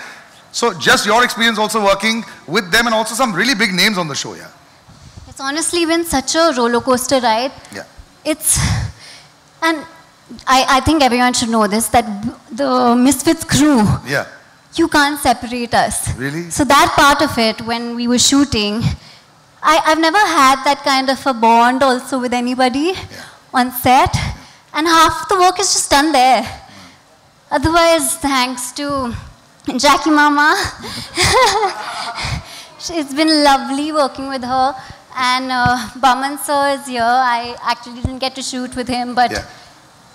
So just your experience also working with them and also some really big names on the show, yeah. It's honestly been such a roller coaster ride. Yeah. And I think everyone should know this, that the Misfits crew, yeah, you can't separate us. Really? So that part of it, when we were shooting, I've never had that kind of a bond also with anybody on set. And half the work is just done there. Otherwise, thanks to Jackie Mama. It's been lovely working with her. And Baman sir is here. I actually didn't get to shoot with him, but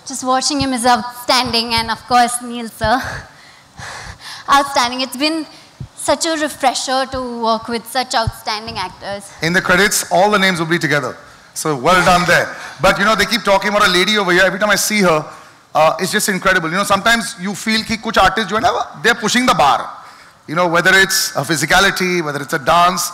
just watching him is outstanding. And of course, Neil sir. Outstanding. It's been such a refresher to work with such outstanding actors. In the credits, all the names will be together. So well done there. But they keep talking about a lady over here. Every time I see her, it's just incredible. Sometimes you feel that kuch artists, they're pushing the bar. Whether it's a physicality, whether it's a dance,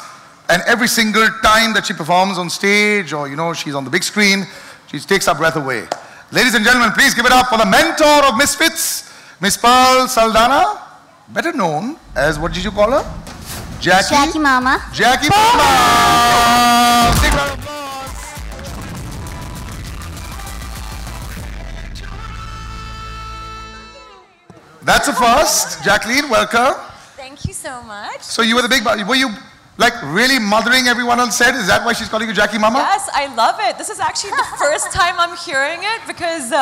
and every single time that she performs on stage or, she's on the big screen, she takes our breath away. Ladies and gentlemen, please give it up for the mentor of Misfits, Miss Pearl Saldana, better known as, what did you call her? Jackie Mama. Jackie Mama! Big round of applause. That's a first. Jacqueline, welcome. Thank you so much. So you were the big, were you really mothering everyone on set? Is that why she's calling you Jackie Mama? Yes, I love it. This is actually the first time I'm hearing it because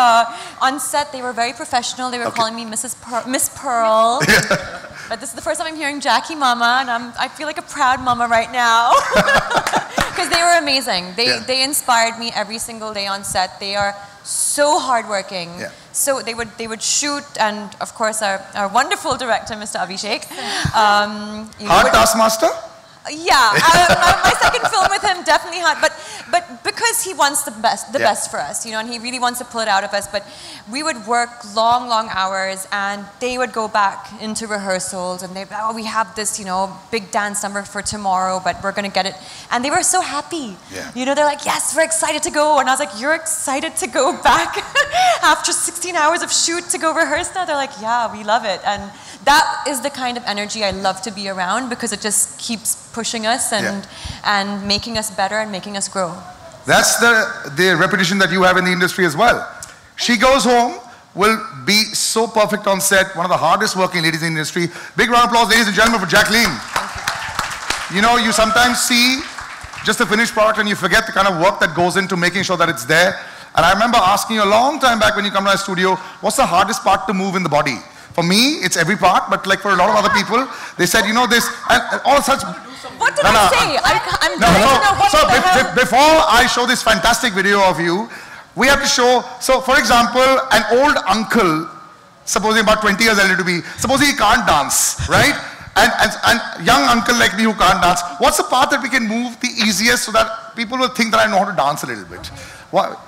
on set they were very professional. They were calling me Miss Pearl. But this is the first time I'm hearing Jackie Mama, and I feel like a proud mama right now. Because they were amazing. They inspired me every single day on set. They are so hardworking. Yeah. So they would shoot, and of course our wonderful director, Mr. Abhishek. Hard taskmaster? Yeah, my second film with him definitely hard, but because he wants the best for us, and he really wants to pull it out of us. But we would work long hours, and they would go back into rehearsals, and we have this, big dance number for tomorrow, but we're gonna get it, and they were so happy. Yeah. They're like, yes, we're excited to go, and I was like, you're excited to go back after 16 hours of shoot to go rehearse now? They're like, yeah, we love it, and that is the kind of energy I love to be around because it just keeps pushing us and making us better and making us grow. That's the repetition that you have in the industry as well. She Goes Home will be so perfect on set, one of the hardest working ladies in the industry. Big round of applause, ladies and gentlemen, for Jacqueline. You sometimes see just the finished product and you forget the kind of work that goes into making sure that it's there. And I remember asking you a long time back when you come to my studio, what's the hardest part to move in the body? For me, it's every part, but like for a lot of other people, they said, this, and all such. What did I say? I'm dying to know what the hell. Before I show this fantastic video of you, we have to show, so for example, an old uncle, supposing about 20 years elder to be, supposing he can't dance, right? And young uncle like me who can't dance, what's the part that we can move the easiest so that people will think that I know how to dance a little bit? What?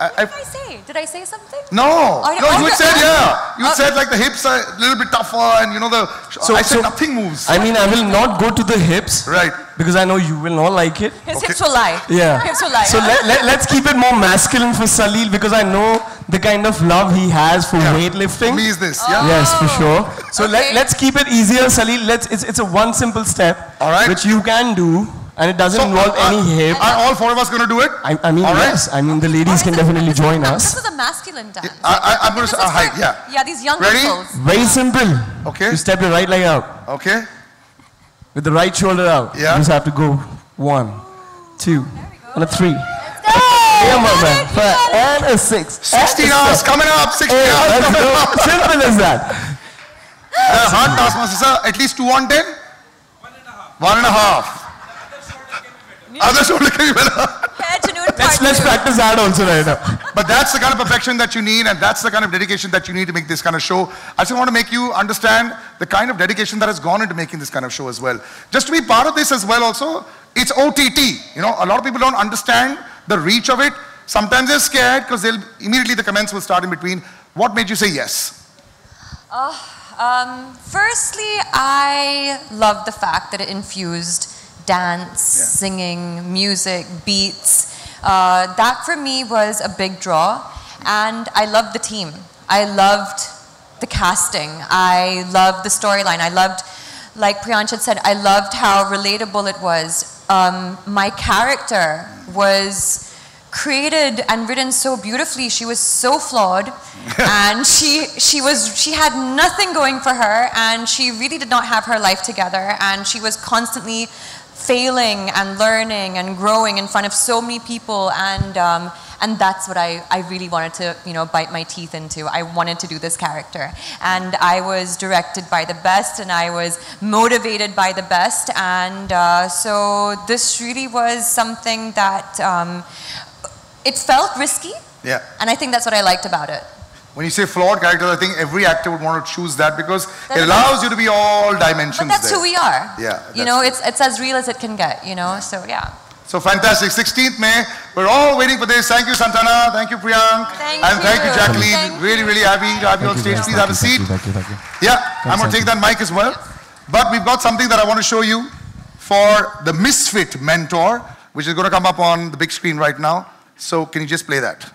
Did I say something? No. Oh, No, you oh, said, oh, yeah. You oh. said like the hips are a little bit tougher and you know the... I said nothing moves. I mean, I will not go to the hips. Right. Because I know you will not like it. His hips will lie. Yeah. Hips will lie. So let's keep it more masculine for Salil because I know the kind of love he has for weightlifting. Me is this, yeah? Yes, for sure. So let's keep it easier, Salil. It's a one simple step, which you can do, and it doesn't involve any hip. Are all four of us going to do it? I mean, yes. I mean, the ladies can definitely join us. This is a masculine dance. I'm going to say height, yeah. Yeah, these young Ready? girls. Very simple. Okay. You step your right leg out. Okay. With the right shoulder out. Yeah. You just have to go 1, 2, and a 3. Yeah, my man. 5 and a 6. 16 hours coming up. 16 hours Let's coming go. up. Simple as that. Hard task, Master sir. At least 2 on 10? 1.5. Other shoulder can be better. Let's practice that also right now. But that's the kind of perfection that you need, and that's the kind of dedication that you need to make this kind of show. I just want to make you understand the kind of dedication that has gone into making this kind of show as well. Just to be part of this as well also, it's OTT. You know, a lot of people don't understand the reach of it. Sometimes they're scared because immediately the comments will start in between. What made you say yes? Firstly, I love the fact that it infused dance, singing, music, beats. That for me was a big draw, and I loved the team. I loved the casting. I loved the storyline. I loved, like Priyansh had said, I loved how relatable it was. My character was created and written so beautifully. She was so flawed, and she had nothing going for her, and she really did not have her life together, and she was constantly failing and learning and growing in front of so many people, and that's what I really wanted to, you know, bite my teeth into. I wanted to do this character, and I was directed by the best, and I was motivated by the best, and so this really was something that it felt risky, and I think that's what I liked about it. When you say flawed characters, I think every actor would want to choose that because it allows you to be all dimensions. But that's there. who we are. Yeah. You know, it's as real as it can get, you know, so yeah. So fantastic. 16th May. We're all waiting for this. Thank you, Santana. Thank you, Priyank. Thank you, Jacqueline. Really, really happy to have you on stage. Please have a seat. Thank you. Yeah, I'm going to take that mic as well. But we've got something that I want to show you for the Misfit Mentor, which is going to come up on the big screen right now. So can you just play that?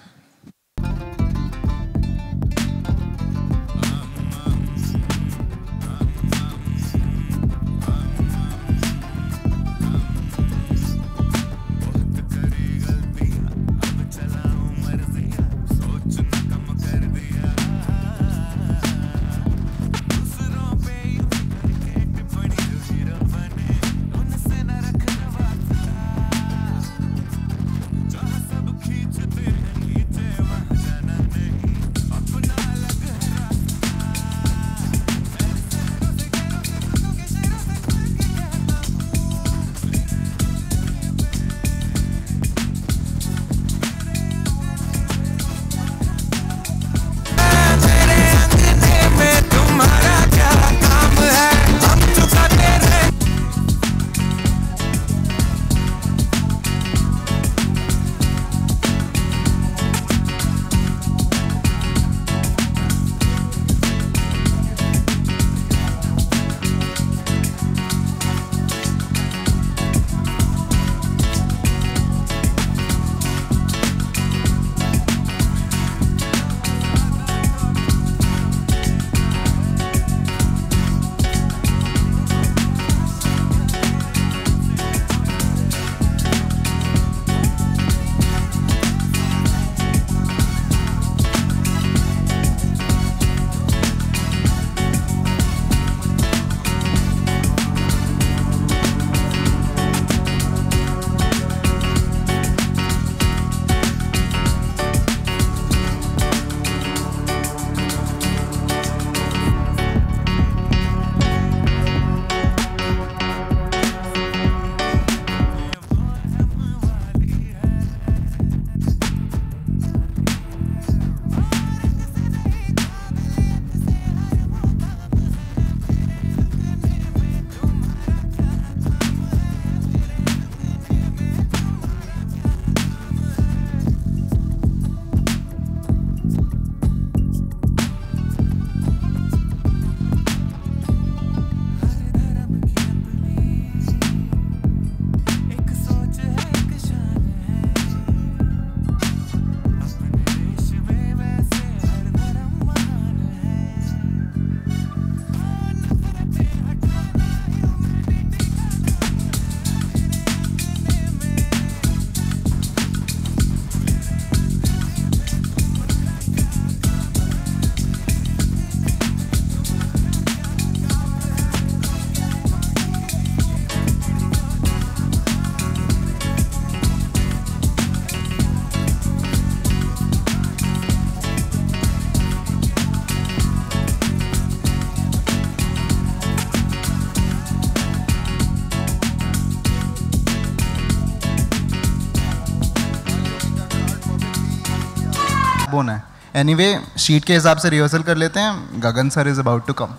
Backbone है. Anyway, sheet के हिसाब से rehearsal कर लेते हैं. Gagan sir is about to come.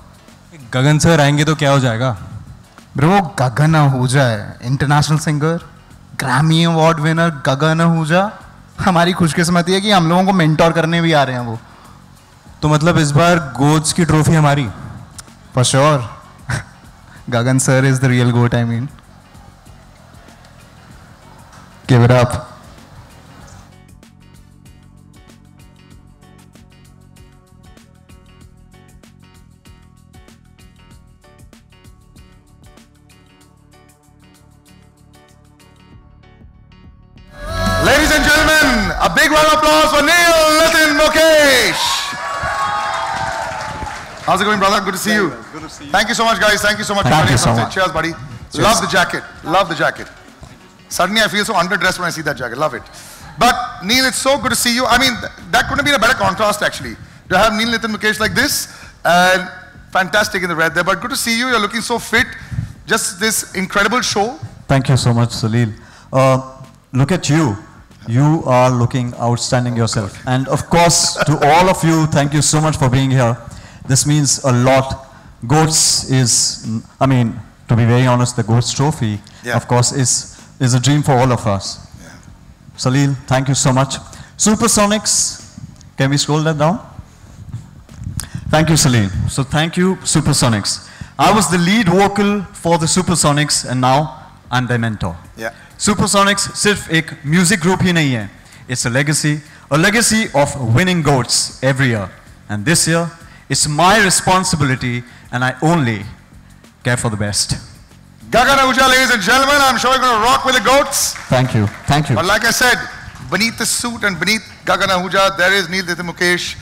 Gagan sir आएंगे तो क्या हो जाएगा? ब्रो, गगन आहूजा है, international singer, Grammy award winner Gagan Ahuja. हमारी खुशकिस्मती है कि हम लोगों को मेंटोर करने भी आ रहे हैं वो. तो मतलब इस बार गोट्स की ट्रॉफी हमारी? For sure. Gagan sir is the real goat, I mean. Give it up. Ladies and gentlemen, a big round of applause for Neil Nitin Mukesh. How's it going, brother? Good to see you. Good to see you. Thank you so much, guys. Thank you so much. Thank you for so joining us on much. stage. Cheers, buddy. Cheers. Love the jacket. Love the jacket. Suddenly, I feel so underdressed when I see that jacket. Love it. But Neil, it's so good to see you. I mean, that couldn't have been a better contrast, actually, to have Neil Nitin Mukesh like this, and fantastic in the red there. But good to see you. You're looking so fit. Just this incredible show. Thank you so much, Salil. Look at you. You are looking outstanding yourself. And of course, to all of you, thank you so much for being here. This means a lot. GOATS is, I mean, to be very honest, the GOATS trophy, of course, is a dream for all of us. Salil, thank you so much. Supersonics, can we scroll that down? Thank you, Salil. So thank you, Supersonics. I was the lead vocal for the Supersonics, and now I'm their mentor. Yeah. Supersonics सिर्फ एक music group ही नहीं है. It's a legacy of winning GOATS every year. And this year, it's my responsibility, and I only care for the best. Gagan Ahuja, ladies and gentlemen, I'm sure you're going to rock with the GOATs. Thank you. Thank you. But like I said, beneath the suit and beneath Gagan Ahuja, there is Neil Nitin Mukesh.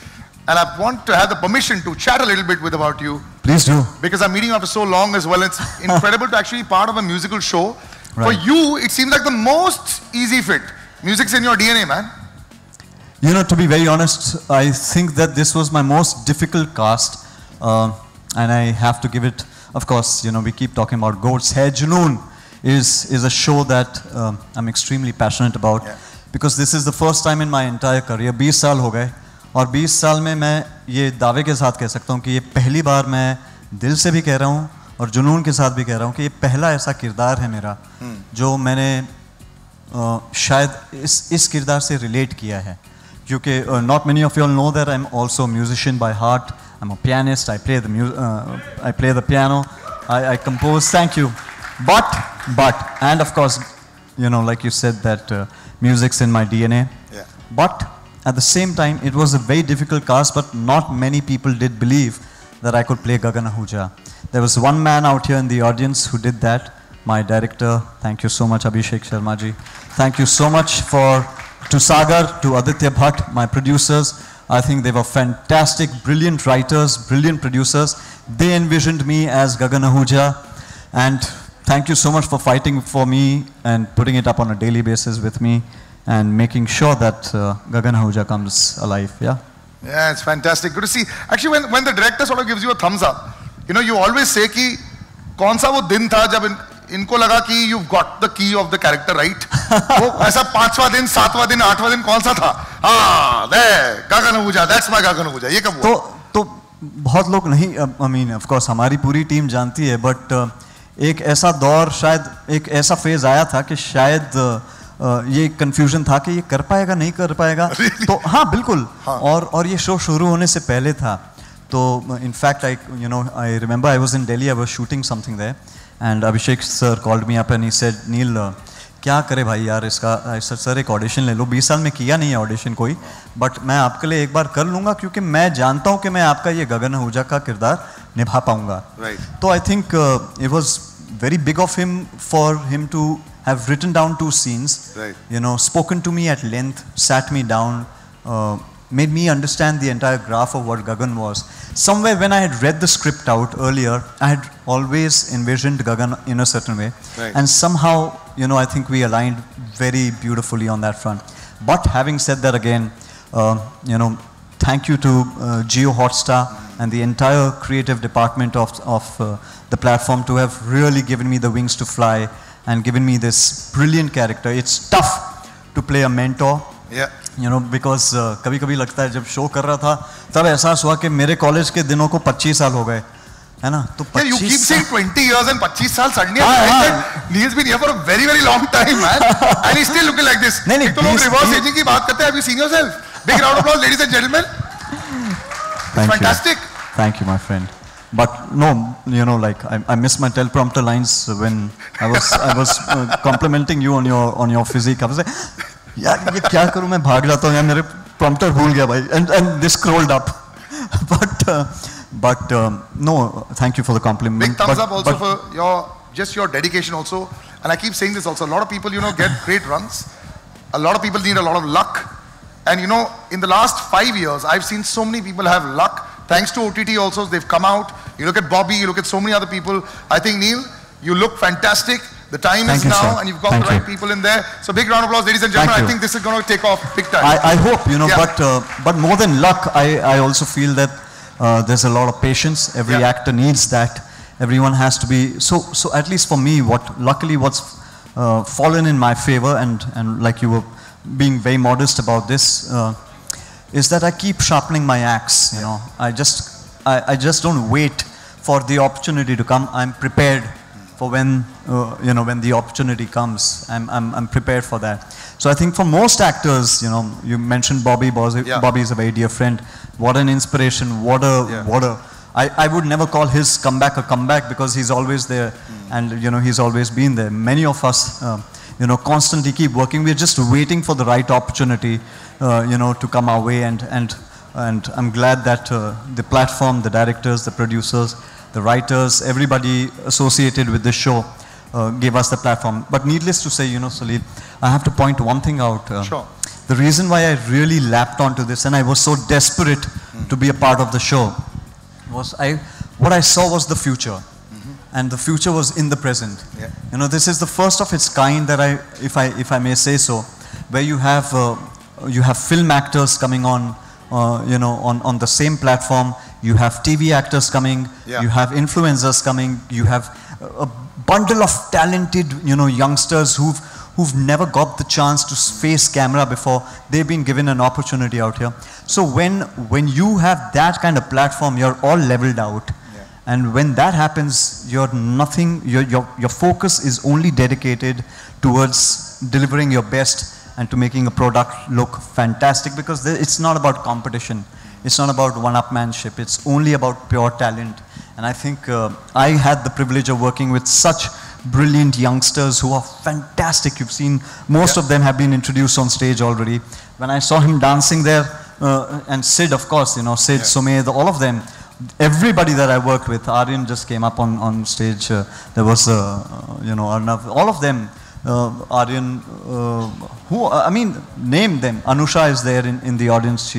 And I want to have the permission to chat a little bit with about you. Please do. Because I'm meeting you after so long as well. It's incredible to actually be part of a musical show. Right. For you, it seems like the most easy fit. Music's in your DNA, man. You know, to be very honest, I think that this was my most difficult cast. And I have to give it, of course, you know, we keep talking about GOATS. Hai Junoon is a show that I'm extremely passionate about. Because this is the first time in my entire career. 20 साल हो गए. और 20 साल में मैं ये दावे के साथ कह सकता हूँ कि ये पहली बार मैं दिल से भी कह रहा हूँ और जुनून के साथ भी कह रहा हूँ कि ये पहला ऐसा किरदार है मेरा जो मैंने शायद इस किरदार से रिलेट किया है क्योंकि not many of you all know that I'm also a musician by heart. I'm a pianist. I play the piano. I compose. Thank you. But and of course, you know, like you said that music's in my DNA. Yeah. But at the same time, it was a very difficult cast, but not many people did believe that I could play Gagan Ahuja. There was one man out here in the audience who did that, my director. Thank you so much, Abhishek Sharma ji. Thank you so much to Sagar, to Aditya Bhatt, my producers. I think they were fantastic, brilliant writers, brilliant producers. They envisioned me as Gagan Ahuja. And thank you so much for fighting for me and putting it up on a daily basis with me and making sure that Gagan Ahuja comes alive. Yeah. Yeah, it's fantastic. Good to see. Actually, when the director sort of gives you a thumbs up, you know, you always say कि कौन सा वो दिन था जब इनको लगा कि you've got the key of the character right. वो ऐसा 5वां दिन, 7वां दिन, 8वां दिन कौन सा था? हाँ, there, Gagan Ahuja, that's my Gagan Ahuja. ये कब हुआ? तो बहुत लोग नहीं, I mean, of course, हमारी पूरी टीम जानती है, but एक ऐसा दौर शायद एक ऐसा फेज आया था कि शायद ये कंफ्यूजन था कि ये कर पाएगा नहीं कर पाएगा तो हाँ बिल्कुल और ये शो शुरू होने से पहले था तो in fact I remember I was in Delhi I was shooting something there and Abhishek sir called me up and he said Neel क्या करे भाई यार इसका सर एक ऑडिशन ले लो 20 साल में किया नहीं है ऑडिशन कोई बट मैं आपके लिए एक बार कर लूँगा क्योंकि मैं जानता हूँ कि मैं आपका ये गगन आहूजा का किरदार निभा पाऊँगा तो I think it was very big of him for him to have written down 2 scenes, you know, spoken to me at length, sat me down, made me understand the entire graph of what Gagan was. Somewhere when I had read the script out earlier, I had always envisioned Gagan in a certain way. And somehow, you know, I think we aligned very beautifully on that front. But having said that again, you know, thank you to Jio Hotstar and the entire creative department of the platform to have really given me the wings to fly and given me this brilliant character. It's tough to play a mentor. Yeah. Because कभी कभी लगता है जब show कर रहा था तब एहसास हुआ कि मेरे कॉलेज के दिनों को 25 साल हो गए, है ना? तो 25 you keep saying 20 years and 25 साल suddenly Neil's been here for a very very long time, man, and he's still looking like this. नहीं तो लोग reverse aging की बात करते हैं. Have you seen yourself? Big round of applause, ladies and gentlemen. Fantastic. Thank you, my friend. But no, like I miss my teleprompter lines when I was complimenting you on your physique. I was like, यार ये क्या करूँ, मैं भाग जाता हूँ यार, मेरे prompter भूल गया भाई, and this scrolled up. But no, thank you for the compliment. Big thumbs up also for your dedication also. And I keep saying this also. A lot of people, get great runs. A lot of people need a lot of luck. And in the last 5 years, I've seen so many people have luck. Thanks to OTT also, they've come out. You look at Bobby, you look at so many other people. I think, Neil, you look fantastic. The time is now, and you've got the right people in there. So big round of applause, ladies and gentlemen. I think this is going to take off big time. I hope, but more than luck, I also feel that there's a lot of patience. Every actor needs that. Everyone has to be, so at least for me, what's fallen in my favor, and like you were being very modest about this, is that I keep sharpening my axe, I just don't wait for the opportunity to come. I'm prepared for when the opportunity comes. I'm prepared for that. So I think for most actors, you mentioned Bobby. Bobby is a very dear friend. What an inspiration! I would never call his comeback a comeback because he's always there, and he's always been there. Many of us, constantly keep working. We're just waiting for the right opportunity, to come our way. And I'm glad that the platform, the directors, the producers, the writers, everybody associated with this show gave us the platform. But needless to say, Salil, I have to point one thing out. Sure. The reason why I really lapped onto this and I was so desperate to be a part of the show was what I saw was the future. And the future was in the present. Yeah. This is the first of its kind that if I may say so, where you have film actors coming on the same platform. You have TV actors coming, you have influencers coming, you have a bundle of talented, youngsters who've never got the chance to face camera before. They've been given an opportunity out here. So when you have that kind of platform, you're all leveled out. And when that happens, your focus is only dedicated towards delivering your best and to making a product look fantastic, because it's not about competition. It's not about one-upmanship. It's only about pure talent. And I think I had the privilege of working with such brilliant youngsters who are fantastic. You've seen most of them have been introduced on stage already. When I saw him dancing there, and Sid, of course, Sid, Sumedh, all of them, everybody that I worked with, Aryan just came up on stage. There was, Arnav, all of them. Aryan, name them. Anusha is there in the audience.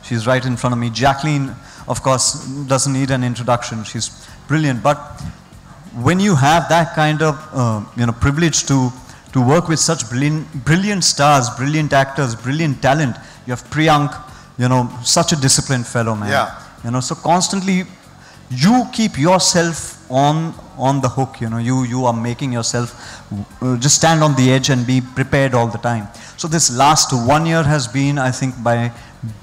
She's right in front of me. Jacqueline, of course, doesn't need an introduction. She's brilliant. But when you have that kind of privilege to work with such brilliant stars, brilliant actors, brilliant talent, you have Priyank, such a disciplined fellow, man. Yeah. So constantly you keep yourself on the hook. You are making yourself just stand on the edge and be prepared all the time. So this last 1 year has been, I think, my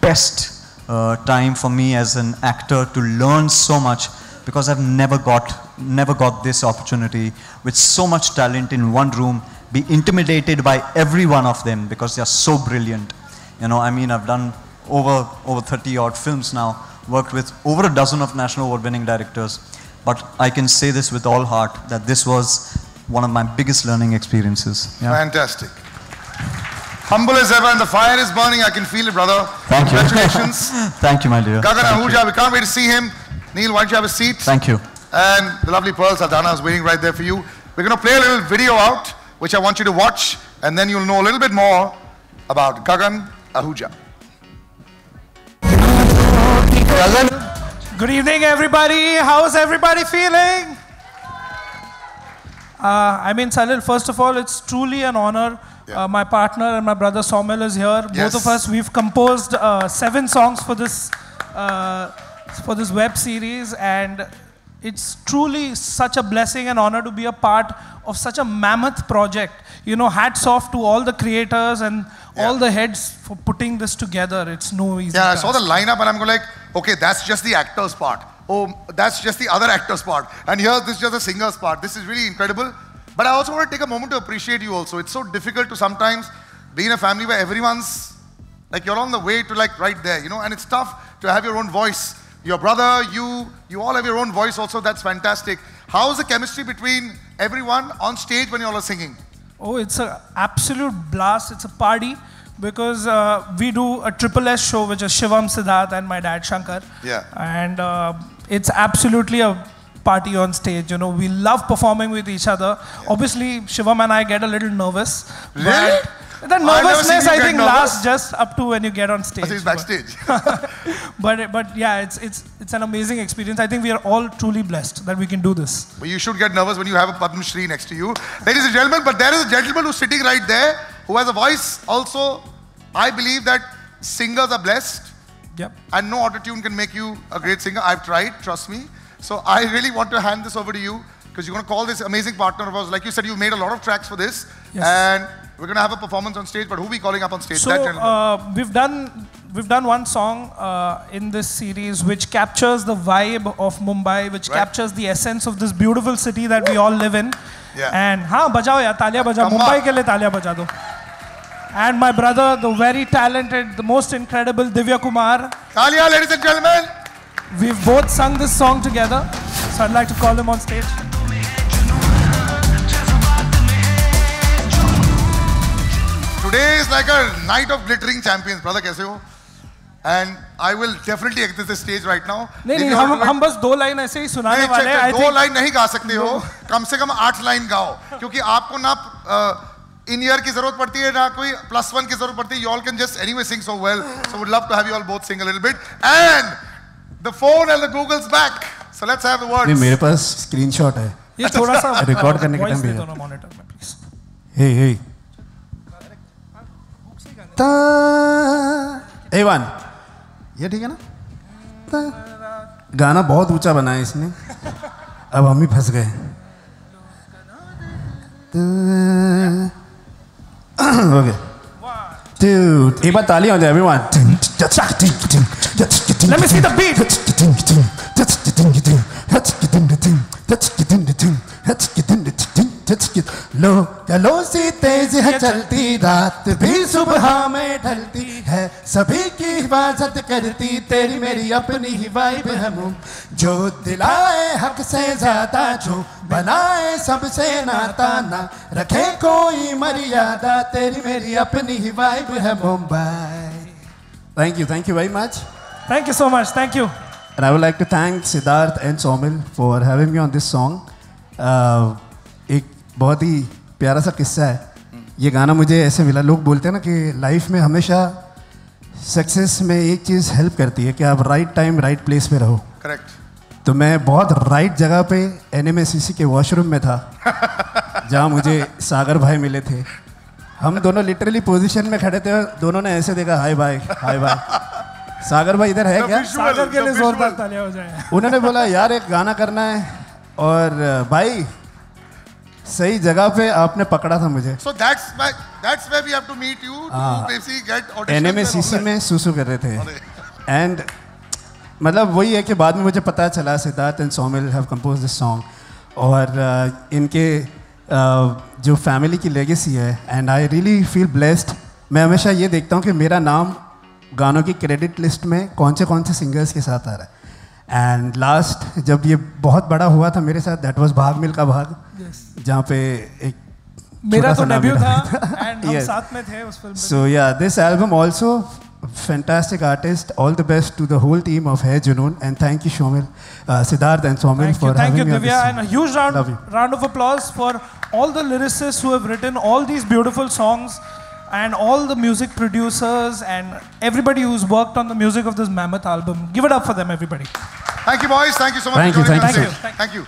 best time for me as an actor to learn so much, because I've never got this opportunity with so much talent in one room, be intimidated by every one of them because they are so brilliant. I've done over 30 odd films now, worked with over a dozen of national award-winning directors, but I can say this with all heart that this was one of my biggest learning experiences. Yeah. Fantastic. Humble as ever, and the fire is burning. I can feel it, brother. Thank you. Congratulations. Thank you, my dear. Gagan Ahuja, we can't wait to see him. Neil, why don't you have a seat? Thank you. And the lovely Pearl Sardana is waiting right there for you. We're going to play a little video out, which I want you to watch, and then you'll know a little bit more about Gagan Ahuja. Good evening, everybody. How's everybody feeling? Salil, first of all, it's truly an honor. My partner and my brother Saumil is here. Yes. Both of us, we've composed 7 songs for this web series, and it's truly such a blessing and honor to be a part of such a mammoth project. You know, hats off to all the creators and all the heads for putting this together. It's no easy Yeah, I task. saw the lineup and I'm going like, okay, that's just the actor's part. Oh, that's just the other actor's part. And here, this is just the singer's part. This is really incredible. But I also want to take a moment to appreciate you also. It's so difficult to sometimes be in a family where everyone's, like you're on the way to like right there, you know, and it's tough to have your own voice. Your brother, you all have your own voice also. That's fantastic. How's the chemistry between everyone on stage when you all are singing? Oh, it's an absolute blast. It's a party because we do a Triple S show, which is Shivam, Siddharth, and my dad, Shankar. Yeah. And it's absolutely a party on stage. You know, we love performing with each other. Obviously, Shivam and I get a little nervous. Really? But the nervousness, I think, lasts just up to when you get on stage. It's backstage. But yeah, it's an amazing experience. I think we are all truly blessed that we can do this. But you should get nervous when you have a Padma Shri next to you. Ladies and gentlemen, but there is a gentleman who's sitting right there who has a voice also. I believe that singers are blessed. Yep. And no autotune can make you a great singer. I've tried, trust me. So I really want to hand this over to you because you're going to call this amazing partner of ours. Like you said, you made a lot of tracks for this. Yes. And we're going to have a performance on stage, but who are we calling up on stage? So we've done one song in this series which captures the vibe of Mumbai, which captures the essence of this beautiful city that we all live in. Yeah. And bajao ya, talia baja, Mumbai ke liye talia baja do. And my brother, the very talented, the most incredible Divya Kumar. Talia, ladies and gentlemen. We've both sung this song together, so I'd like to call him on stage. Today is like a night of glittering champions, brother. कैसे हो? And I will definitely exit the stage right now. नहीं हम बस 2 line ऐसे ही सुनाने वाले हैं. 2 line नहीं गा सकते हो. कम से कम 8 लाइन गाओ. क्योंकि आपको ना in ear की जरूरत पड़ती है ना कोई +1 की जरूरत पड़ती है. You all can just anyway sing so well. So would love to have you all both sing a little bit. And the phone and the Google's back. So let's have the words. नहीं मेरे पास screenshot है. ये थोड़ा सा record करने का time भी है. मॉनिटर में प्लीज. हे A1 ये ठीक है ना? गाना बहुत ऊंचा बनाया इसने. अब हम ही फंस गए. ओके. Dude, एक बार ताली हो जाए everyone. Let me see the beat. लो सी तेज है चलती रात भी सुबह में ढलती है सभी की हिफाजत करती तेरी मेरी अपनी ही वाइब है जो दिलाए हक से ज्यादा जो बनाए सबसे नाता ना रखे कोई मर्यादा तेरी मेरी अपनी ही वाइब है Mumbai. Thank you very much. Thank you so much. Thank you. And I would like to thank Siddharth and Somil for having me on this song. एक बहुत ही प्यारा सा किस्सा है. ये गाना मुझे ऐसे मिला. लोग बोलते हैं ना कि लाइफ में हमेशा सक्सेस में एक चीज़ हेल्प करती है कि आप राइट टाइम राइट प्लेस पे रहो. करेक्ट. तो मैं बहुत राइट जगह पे NMSCC के वॉशरूम में था जहाँ मुझे सागर भाई मिले थे. हम दोनों लिटरली पोजीशन में खड़े थे. दोनों ने ऐसे देखा हाय भाई हाय भाई. सागर भाई इधर है क्या? सागर के लिए जोरदार तालियां हो जाए. उन्होंने बोला यार एक गाना करना है और भाई सही जगह पे आपने पकड़ा था मुझे. So that's where we have to meet you to basically get audition. NMSCC में सुसु कर रहे थे. एंड मतलब वही है कि बाद में मुझे पता चला Siddharth and Somil have compose this song. और इनके जो फैमिली की लेगेसी है and I really feel blessed. मैं हमेशा ये देखता हूँ कि मेरा नाम गानों की क्रेडिट लिस्ट में कौन से सिंगर्स के साथ आ रहा है. एंड लास्ट जब ये बहुत बड़ा हुआ था मेरे साथ दैट वाज भाग मिल्खा भाग जहाँ पे एक मेरा तो डेब्यू था एंड हम साथ में थे उस फिल्म में. सो या this album also fantastic artist. All the best to the whole team of Hai Junoon and thank you Shomil, Siddharth and Somil for having me on this. Thank you Divya and a huge round of applause for all the lyricists who have written all these beautiful songs and all the music producers and everybody who's worked on the music of this mammoth album. Give it up for them everybody. Thank you boys. Thank you so much for joining us. Thank you.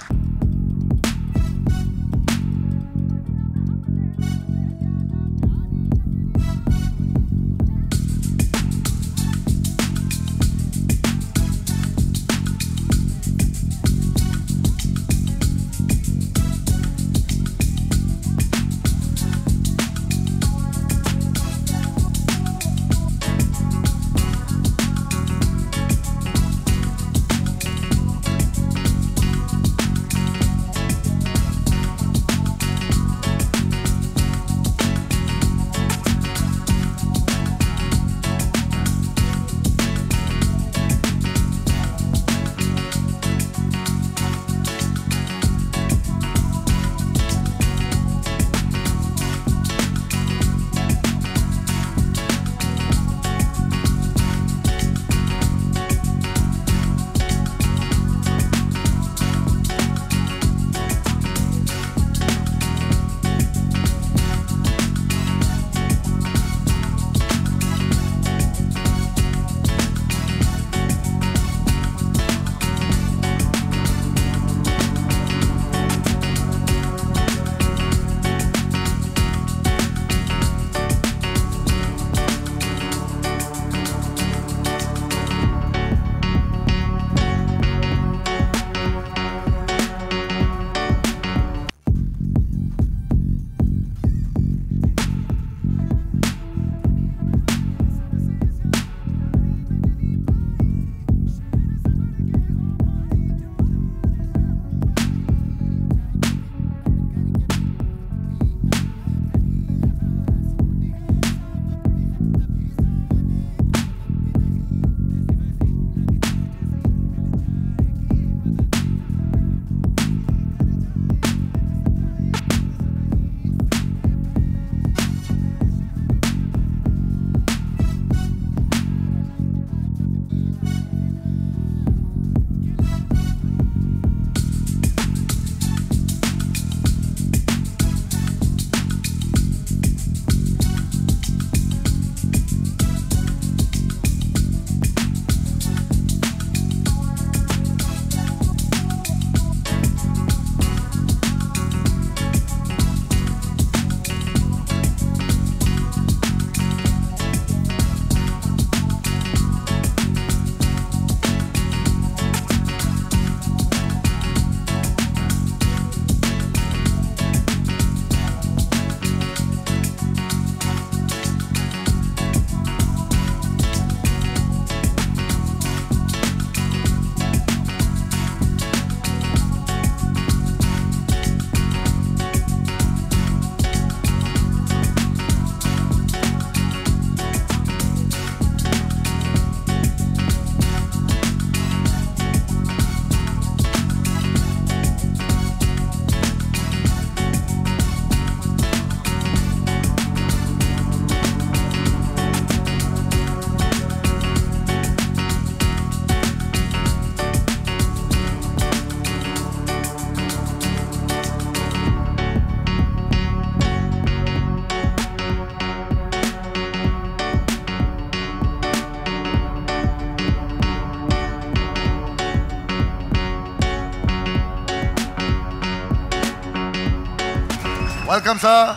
Welcome, sir.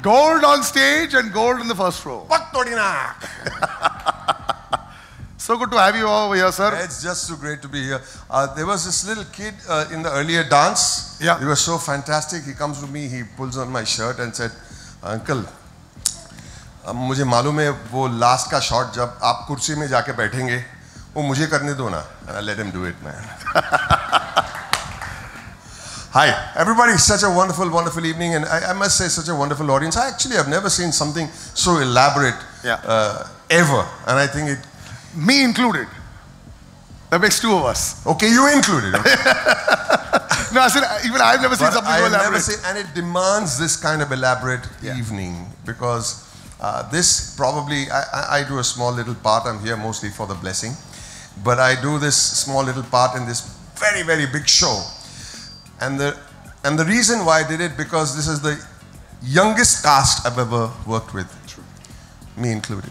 Gold on stage and gold in the first row. So good to have you over here, sir. It's just so great to be here. There was this little kid in the earlier dance. Yeah. He was so fantastic. He comes to me, he pulls on my shirt and said, Uncle, मुझे मालूम है वो last का shot जब आप कुर्सी में जाके बैठेंगे वो मुझे करने दो ना. And I let him do it, man. Hi, everybody. Such a wonderful, wonderful evening, and I must say, such a wonderful audience. I actually have never seen something so elaborate ever, and I think it. Me included. That makes two of us. Okay, you included. No, I said even I've never seen something so elaborate. Never seen, and it demands this kind of elaborate evening because this probably I do a small little part. I'm here mostly for the blessing, but I do this small little part in this very, very big show. And the reason why I did it because this is the youngest cast I've ever worked with, me included.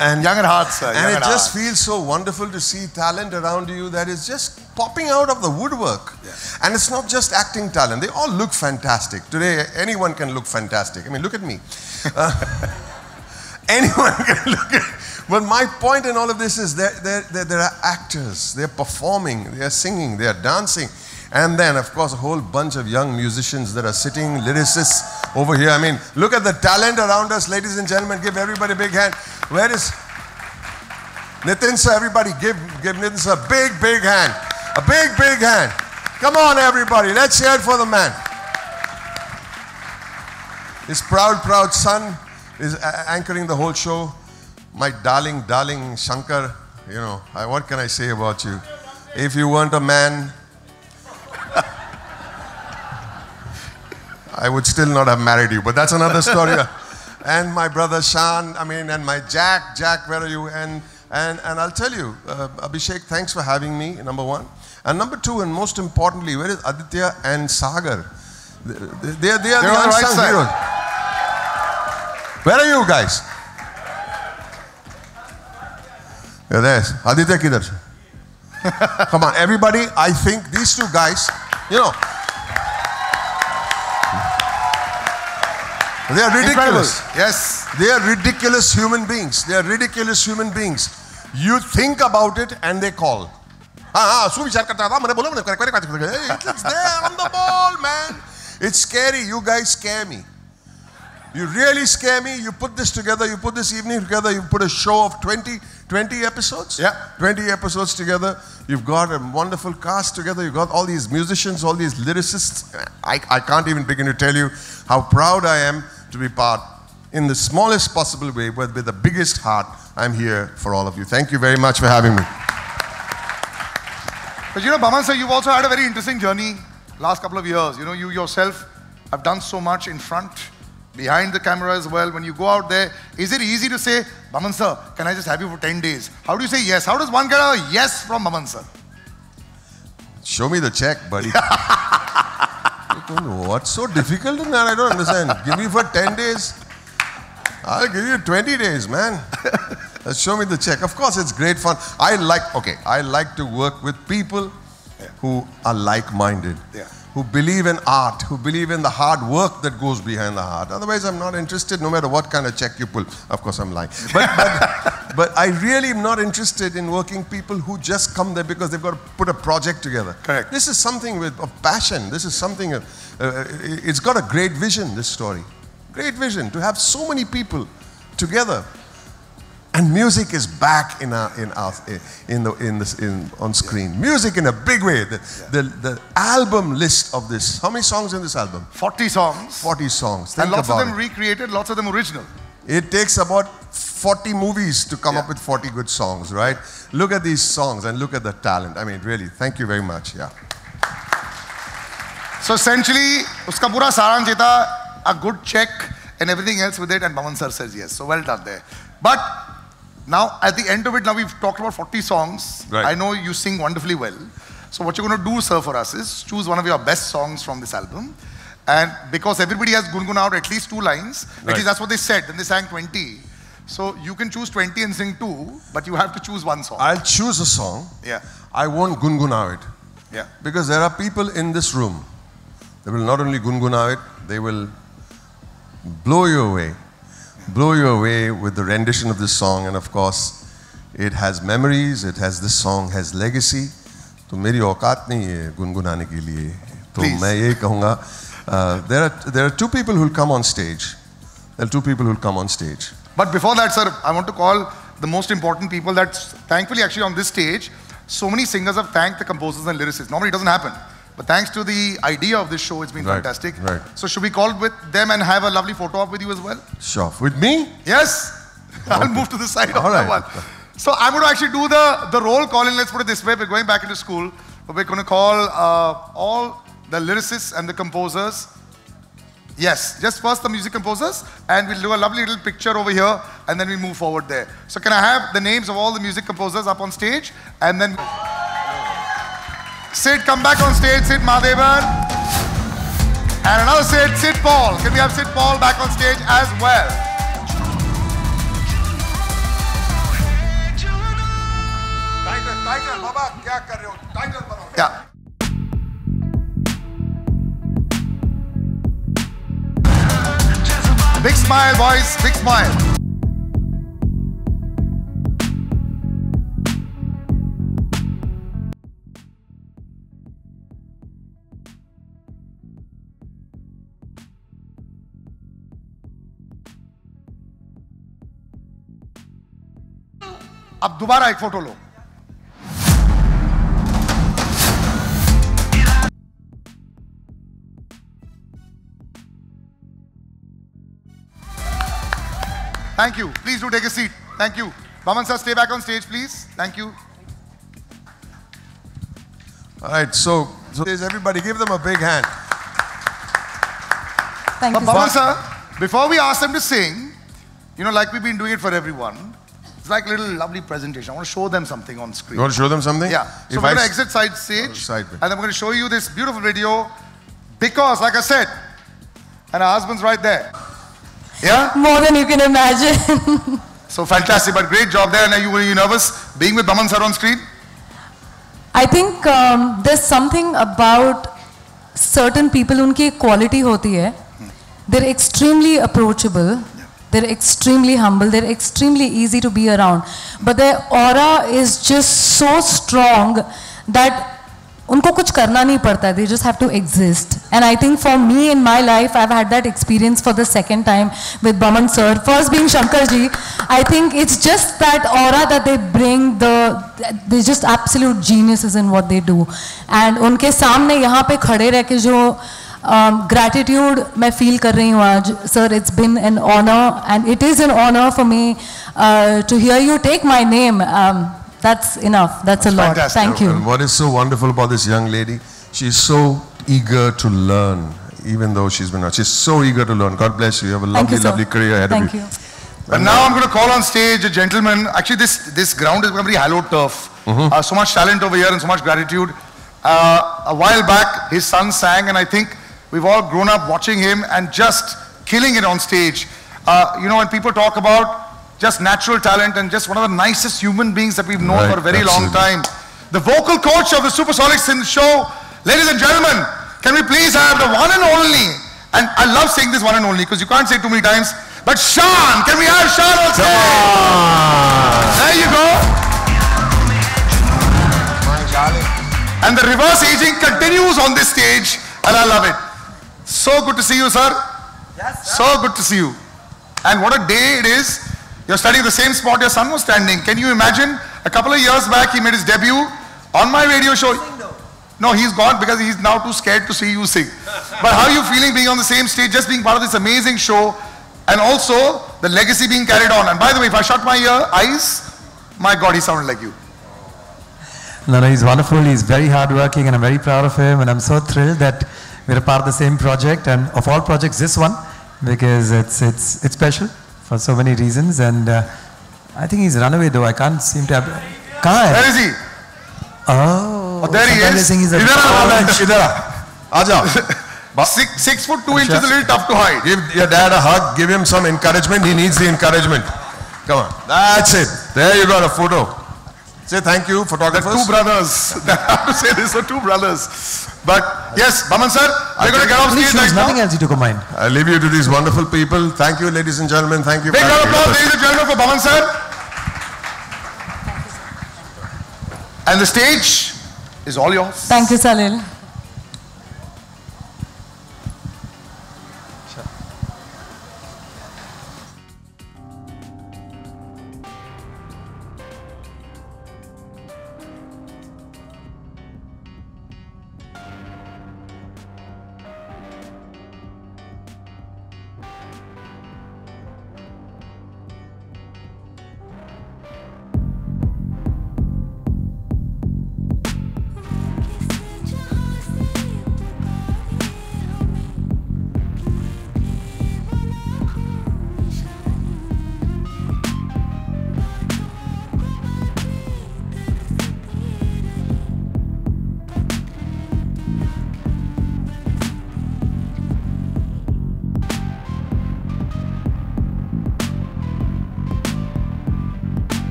And young at heart, sir. And it just feels so wonderful to see talent around you that is just popping out of the woodwork. Yeah. And it's not just acting talent; they all look fantastic. Today, anyone can look fantastic. I mean, look at me. Anyone can look at. But my point in all of this is there are actors. They're performing. They are singing. They are dancing. And then, of course, a whole bunch of young musicians that are sitting, lyricists over here. I mean, look at the talent around us, ladies and gentlemen. Give everybody a big hand. Where is Nitin sir? Everybody give Nitin sir a big, big hand. A big, big hand. Come on, everybody. Let's hear it for the man. His proud, proud son is anchoring the whole show. My darling, darling Shankar, you know, what can I say about you? If you weren't a man, I would still not have married you, but that's another story. And my brother Shan, and my Jack, where are you? And I'll tell you, Abhishek, thanks for having me, number one. And number two, and most importantly, where is Aditya and Sagar? They are the unsung heroes. Where are you guys? You're there. Aditya kidhar se? Come on, everybody, I think these two guys, you know, they are ridiculous. Incredible. Yes. They are ridiculous human beings. They are ridiculous human beings. You think about it and they call. It's there on the ball, man. It's scary. You guys scare me. You really scare me. You put this together. You put this evening together. You put a show of 20 episodes. Yeah. 20 episodes together. You've got a wonderful cast together. You've got all these musicians, all these lyricists. I can't even begin to tell you how proud I am to be part in the smallest possible way, but with the biggest heart. I'm here for all of you. Thank you very much for having me. But you know, Baman sir, you've also had a very interesting journey last couple of years. You know, you yourself have done so much in front, behind the camera as well. When you go out there, is it easy to say, Baman sir, can I just have you for 10 days? How do you say yes? How does one get a yes from Baman sir? Show me the check, buddy. What's so difficult in that? I don't understand. Give me for 10 days. I'll give you 20 days, man. Show me the check. Of course, it's great fun. I like to work with people who are like-minded, who believe in art, who believe in the hard work that goes behind the art. Otherwise, I'm not interested no matter what kind of check you pull. Of course, I'm lying. But I really am not interested in working people who just come there because they've got to put a project together. Correct. This is something of passion. This is something, it's got a great vision, this story. Great vision to have so many people together. And music is back on screen. Music in a big way. The album list of this. How many songs in this album? 40 songs. 40 songs. And lots of them recreated, lots of them original. It takes about 40 movies to come up with 40 good songs, right? Look at these songs and look at the talent. I mean, really, thank you very much. Yeah. So essentially, uska pura saransh tha, a good check and everything else with it, and Baman sir says yes. So well done there. But now, at the end of it, now we've talked about 40 songs. Right. I know you sing wonderfully well. So what you're going to do, sir, for us is choose one of your best songs from this album. And because everybody has gungun out at least 2 lines, at least that's what they said, and they sang 20. So you can choose 20 and sing 2, but you have to choose one song. I'll choose a song. Yeah. I won't gungun out it. Yeah. Because there are people in this room that will not only gungunao it, they will blow you away. Blow you away with the rendition of this song. And of course, it has memories, this song has legacy. तो मेरी औकात नहीं है गुनगुनाने के लिए. तो मैं ये कहूँगा, there are two people who will come on stage. There are two people who will come on stage. But before that, sir, I want to call the most important people that thankfully actually on this stage, so many singers have thanked the composers and lyricists. Normally it doesn't happen. But thanks to the idea of this show, it's been fantastic. Right. So should we call with them and have a lovely photo op with you as well? Sure. With me? Yes. I'll move to the side of All that right. one. So I'm going to actually do the roll call in. Let's put it this way. We're going back into school. But we're going to call all the lyricists and the composers. Yes, just first the music composers, and we'll do a lovely little picture over here, and then we move forward there. So can I have the names of all the music composers up on stage, and then Sid, come back on stage, Sid Mahadevan, and another Sid Paul. Can we have Sid Paul back on stage as well? Title, Baba, क्या कर रहे हो? Title बनाओ. Yeah. Big smile, boys. Big smile. अब दोबारा एक photo low. Thank you. Please do take a seat. Thank you. Baman sir, stay back on stage, please. Thank you. All right, so everybody give them a big hand. Thank you, Baman sir, before we ask them to sing, you know, like we've been doing it for everyone, it's like a little lovely presentation. I want to show them something on screen. You want to show them something? Yeah. So we're going to exit side stage, and I'm going to show you this beautiful video because, like I said, and our husband's right there. Yeah? More than you can imagine. So fantastic, but great job there. And were you nervous being with Baman sir on screen? I think there's something about certain people, unki quality hoti hai. They're extremely approachable. They're extremely humble. They're extremely easy to be around. But their aura is just so strong that उनको कुछ करना नहीं पड़ता है. They just have to exist. And I think for me in my life, I've had that experience for the second time with Baman sir. First being Shankar ji, I think it's just that aura that they bring. They're just absolute geniuses in what they do. And उनके सामने यहाँ पे खड़े रह के जो gratitude मैं feel कर रही हूँ आज, sir, it's been an honor, and it is an honor for me to hear you take my name. That's enough. That's a lot. Fantastic. Thank you. And what is so wonderful about this young lady, she's so eager to learn, even though she's so eager to learn. God bless you. You have a lovely, lovely career ahead of you. And now I'm going to call on stage a gentleman. Actually, this ground is very hallowed turf. So much talent over here and so much gratitude. A while back, his son sang, and I think we've all grown up watching him and just killing it on stage. You know, when people talk about just natural talent and just one of the nicest human beings that we've known for a very long time. The vocal coach of the Supersonics show, ladies and gentlemen, can we please have the one and only, and I love saying this one and only because you can't say it too many times, but Sean, can we have Sean on stage? There you go. And the reverse aging continues on this stage, and I love it. So good to see you, sir. Yes, sir. So good to see you. And what a day it is. You're standing at the same spot your son was standing. Can you imagine? A couple of years back, he made his debut on my radio show. No, he's gone because he's now too scared to see you sing. But how are you feeling being on the same stage, just being part of this amazing show, and also the legacy being carried on? And by the way, if I shut my eyes, my God, he sounded like you. No, he's wonderful. He's very hardworking, and I'm very proud of him. And I'm so thrilled that we're a part of the same project, and of all projects, this one, because it's special for so many reasons. And I think he's run away though. I can't seem to have. Where is he? Oh, there he is. He's a Aja. 6 foot 2 inches, a little tough to hide. Give your dad a hug. Give him some encouragement. He needs the encouragement. Come on. That's it. There you got a photo. Say thank you, photographers. Two brothers. I have to say this were two brothers. But yes, Baman sir, we're going to get off stage right now. Nothing else you took a mind. I leave you to these wonderful people. Thank you, ladies and gentlemen. Thank you. Big round of applause, ladies and gentlemen, for Baman sir. And the stage is all yours. Thank you, Salil.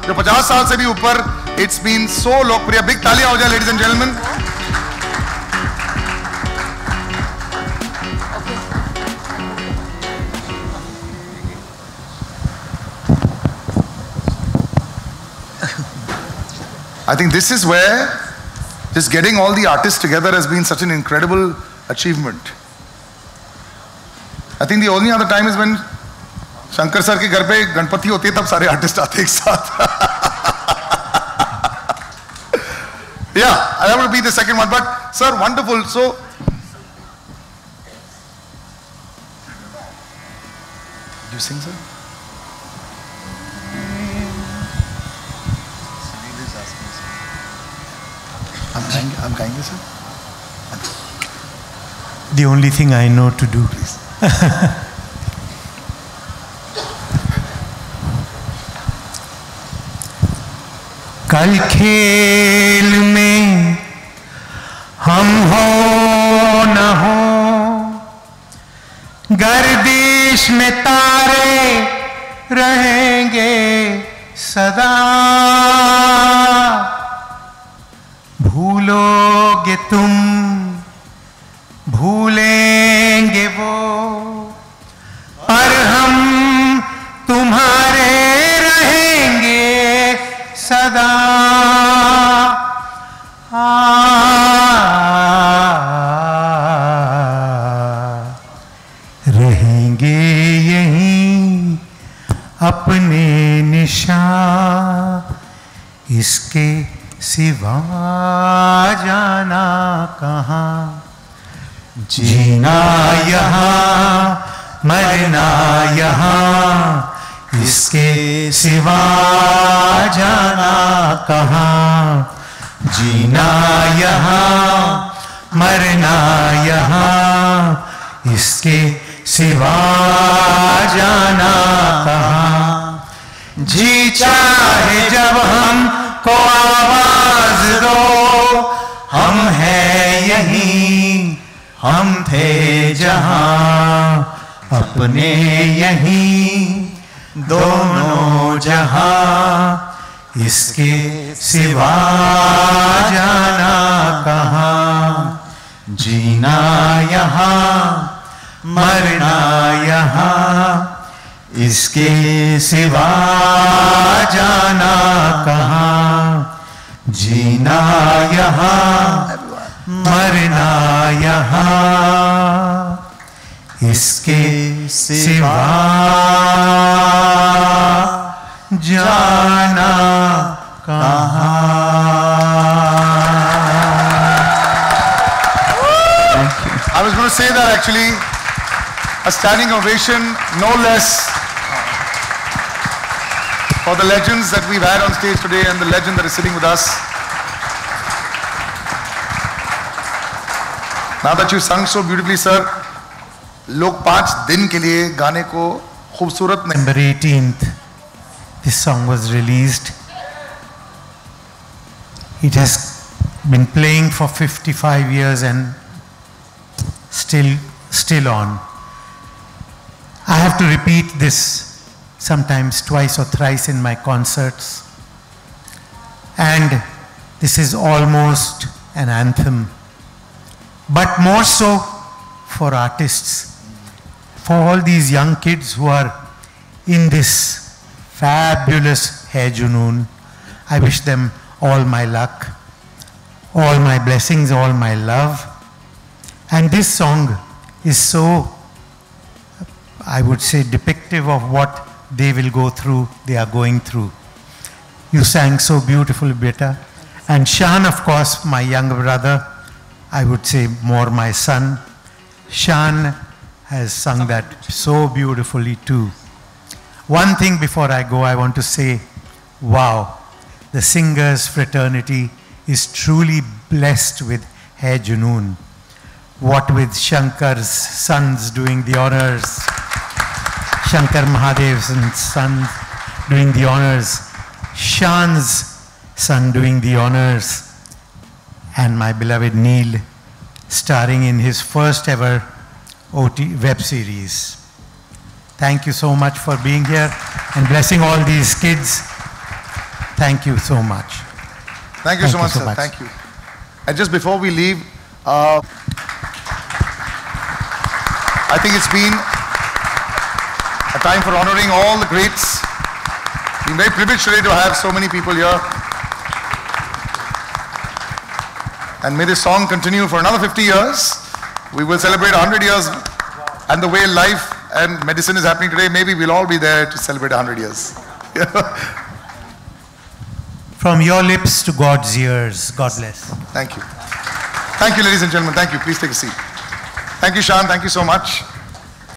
जो 50 साल से भी ऊपर, it's been so लोकप्रिय. Big तालियां हो जाए ladies and gentleman. I think this is where just getting all the artists together has been such an incredible achievement. I think the only other time is when Shankar sir के घर पे गणपति होती है, तब सारे आर्टिस्ट आते हैं एक साथ. Yeah, I have to be the second one, but sir, wonderful. So, do you sing, sir? I'm kind, sir. The only thing I know to do, please. कल खेल में हम हो न हो, गर्दिश में तारे रहेंगे सदा. भूलोगे तुम, भूलेंगे वो, पर हम तुम्हारे रहेंगे सदा. रहेंगे यहीं अपने निशान, इसके सिवा जाना कहाँ. जीना यहाँ मरना यहाँ, इसके सिवा जाना कहाँ. जीना यहाँ मरना यहाँ, इसके सिवा जाना कहाँ। जी चाहे जब हमको आवाज दो, हम हैं यहीं, हम थे जहां, अपने यहीं दोनों जहां, इसके सिवा जाना कहाँ। जीना यहाँ, मरना यहाँ, इसके सिवा जाना कहाँ। जीना यहाँ, मरना यहाँ, इसके सिवा जाना कहाँ। I was going to say that actually, a standing ovation, no less, for the legends that we've had on stage today and the legend that is sitting with us. Now that you sung so beautifully, sir, लोग 5 दिन के लिए गाने को खूबसूरत नहीं. November 18th, this song was released. It has been playing for 55 years and still on. I have to repeat this sometimes twice or thrice in my concerts. And this is almost an anthem. But more so for artists, for all these young kids who are in this fabulous Hai Junoon. I wish them all my luck, all my blessings, all my love. And this song is so, I would say, depictive of what they will go through, they are going through. You sang so beautifully, beta. And Shan, of course, my younger brother, I would say more my son. Shan has sung that so beautifully too. One thing before I go, I want to say, wow, the singers fraternity is truly blessed with Hai Junoon. What with Shankar's sons doing the honors, Shankar Mahadev's sons doing the honors, Shan's son doing the honors, and my beloved Neil starring in his first ever OT web series. Thank you so much for being here and blessing all these kids. Thank you so much. Thank you so much, sir. Thank you. And just before we leave, I think it's been a time for honoring all the greats. Been very privileged today to have so many people here. And may this song continue for another 50 years. We will celebrate 100 years. And the way life and medicine is happening today, maybe we'll all be there to celebrate 100 years. From your lips to God's ears. God bless. Thank you. Thank you, ladies and gentlemen. Thank you. Please take a seat. Thank you, Shan. Thank you so much.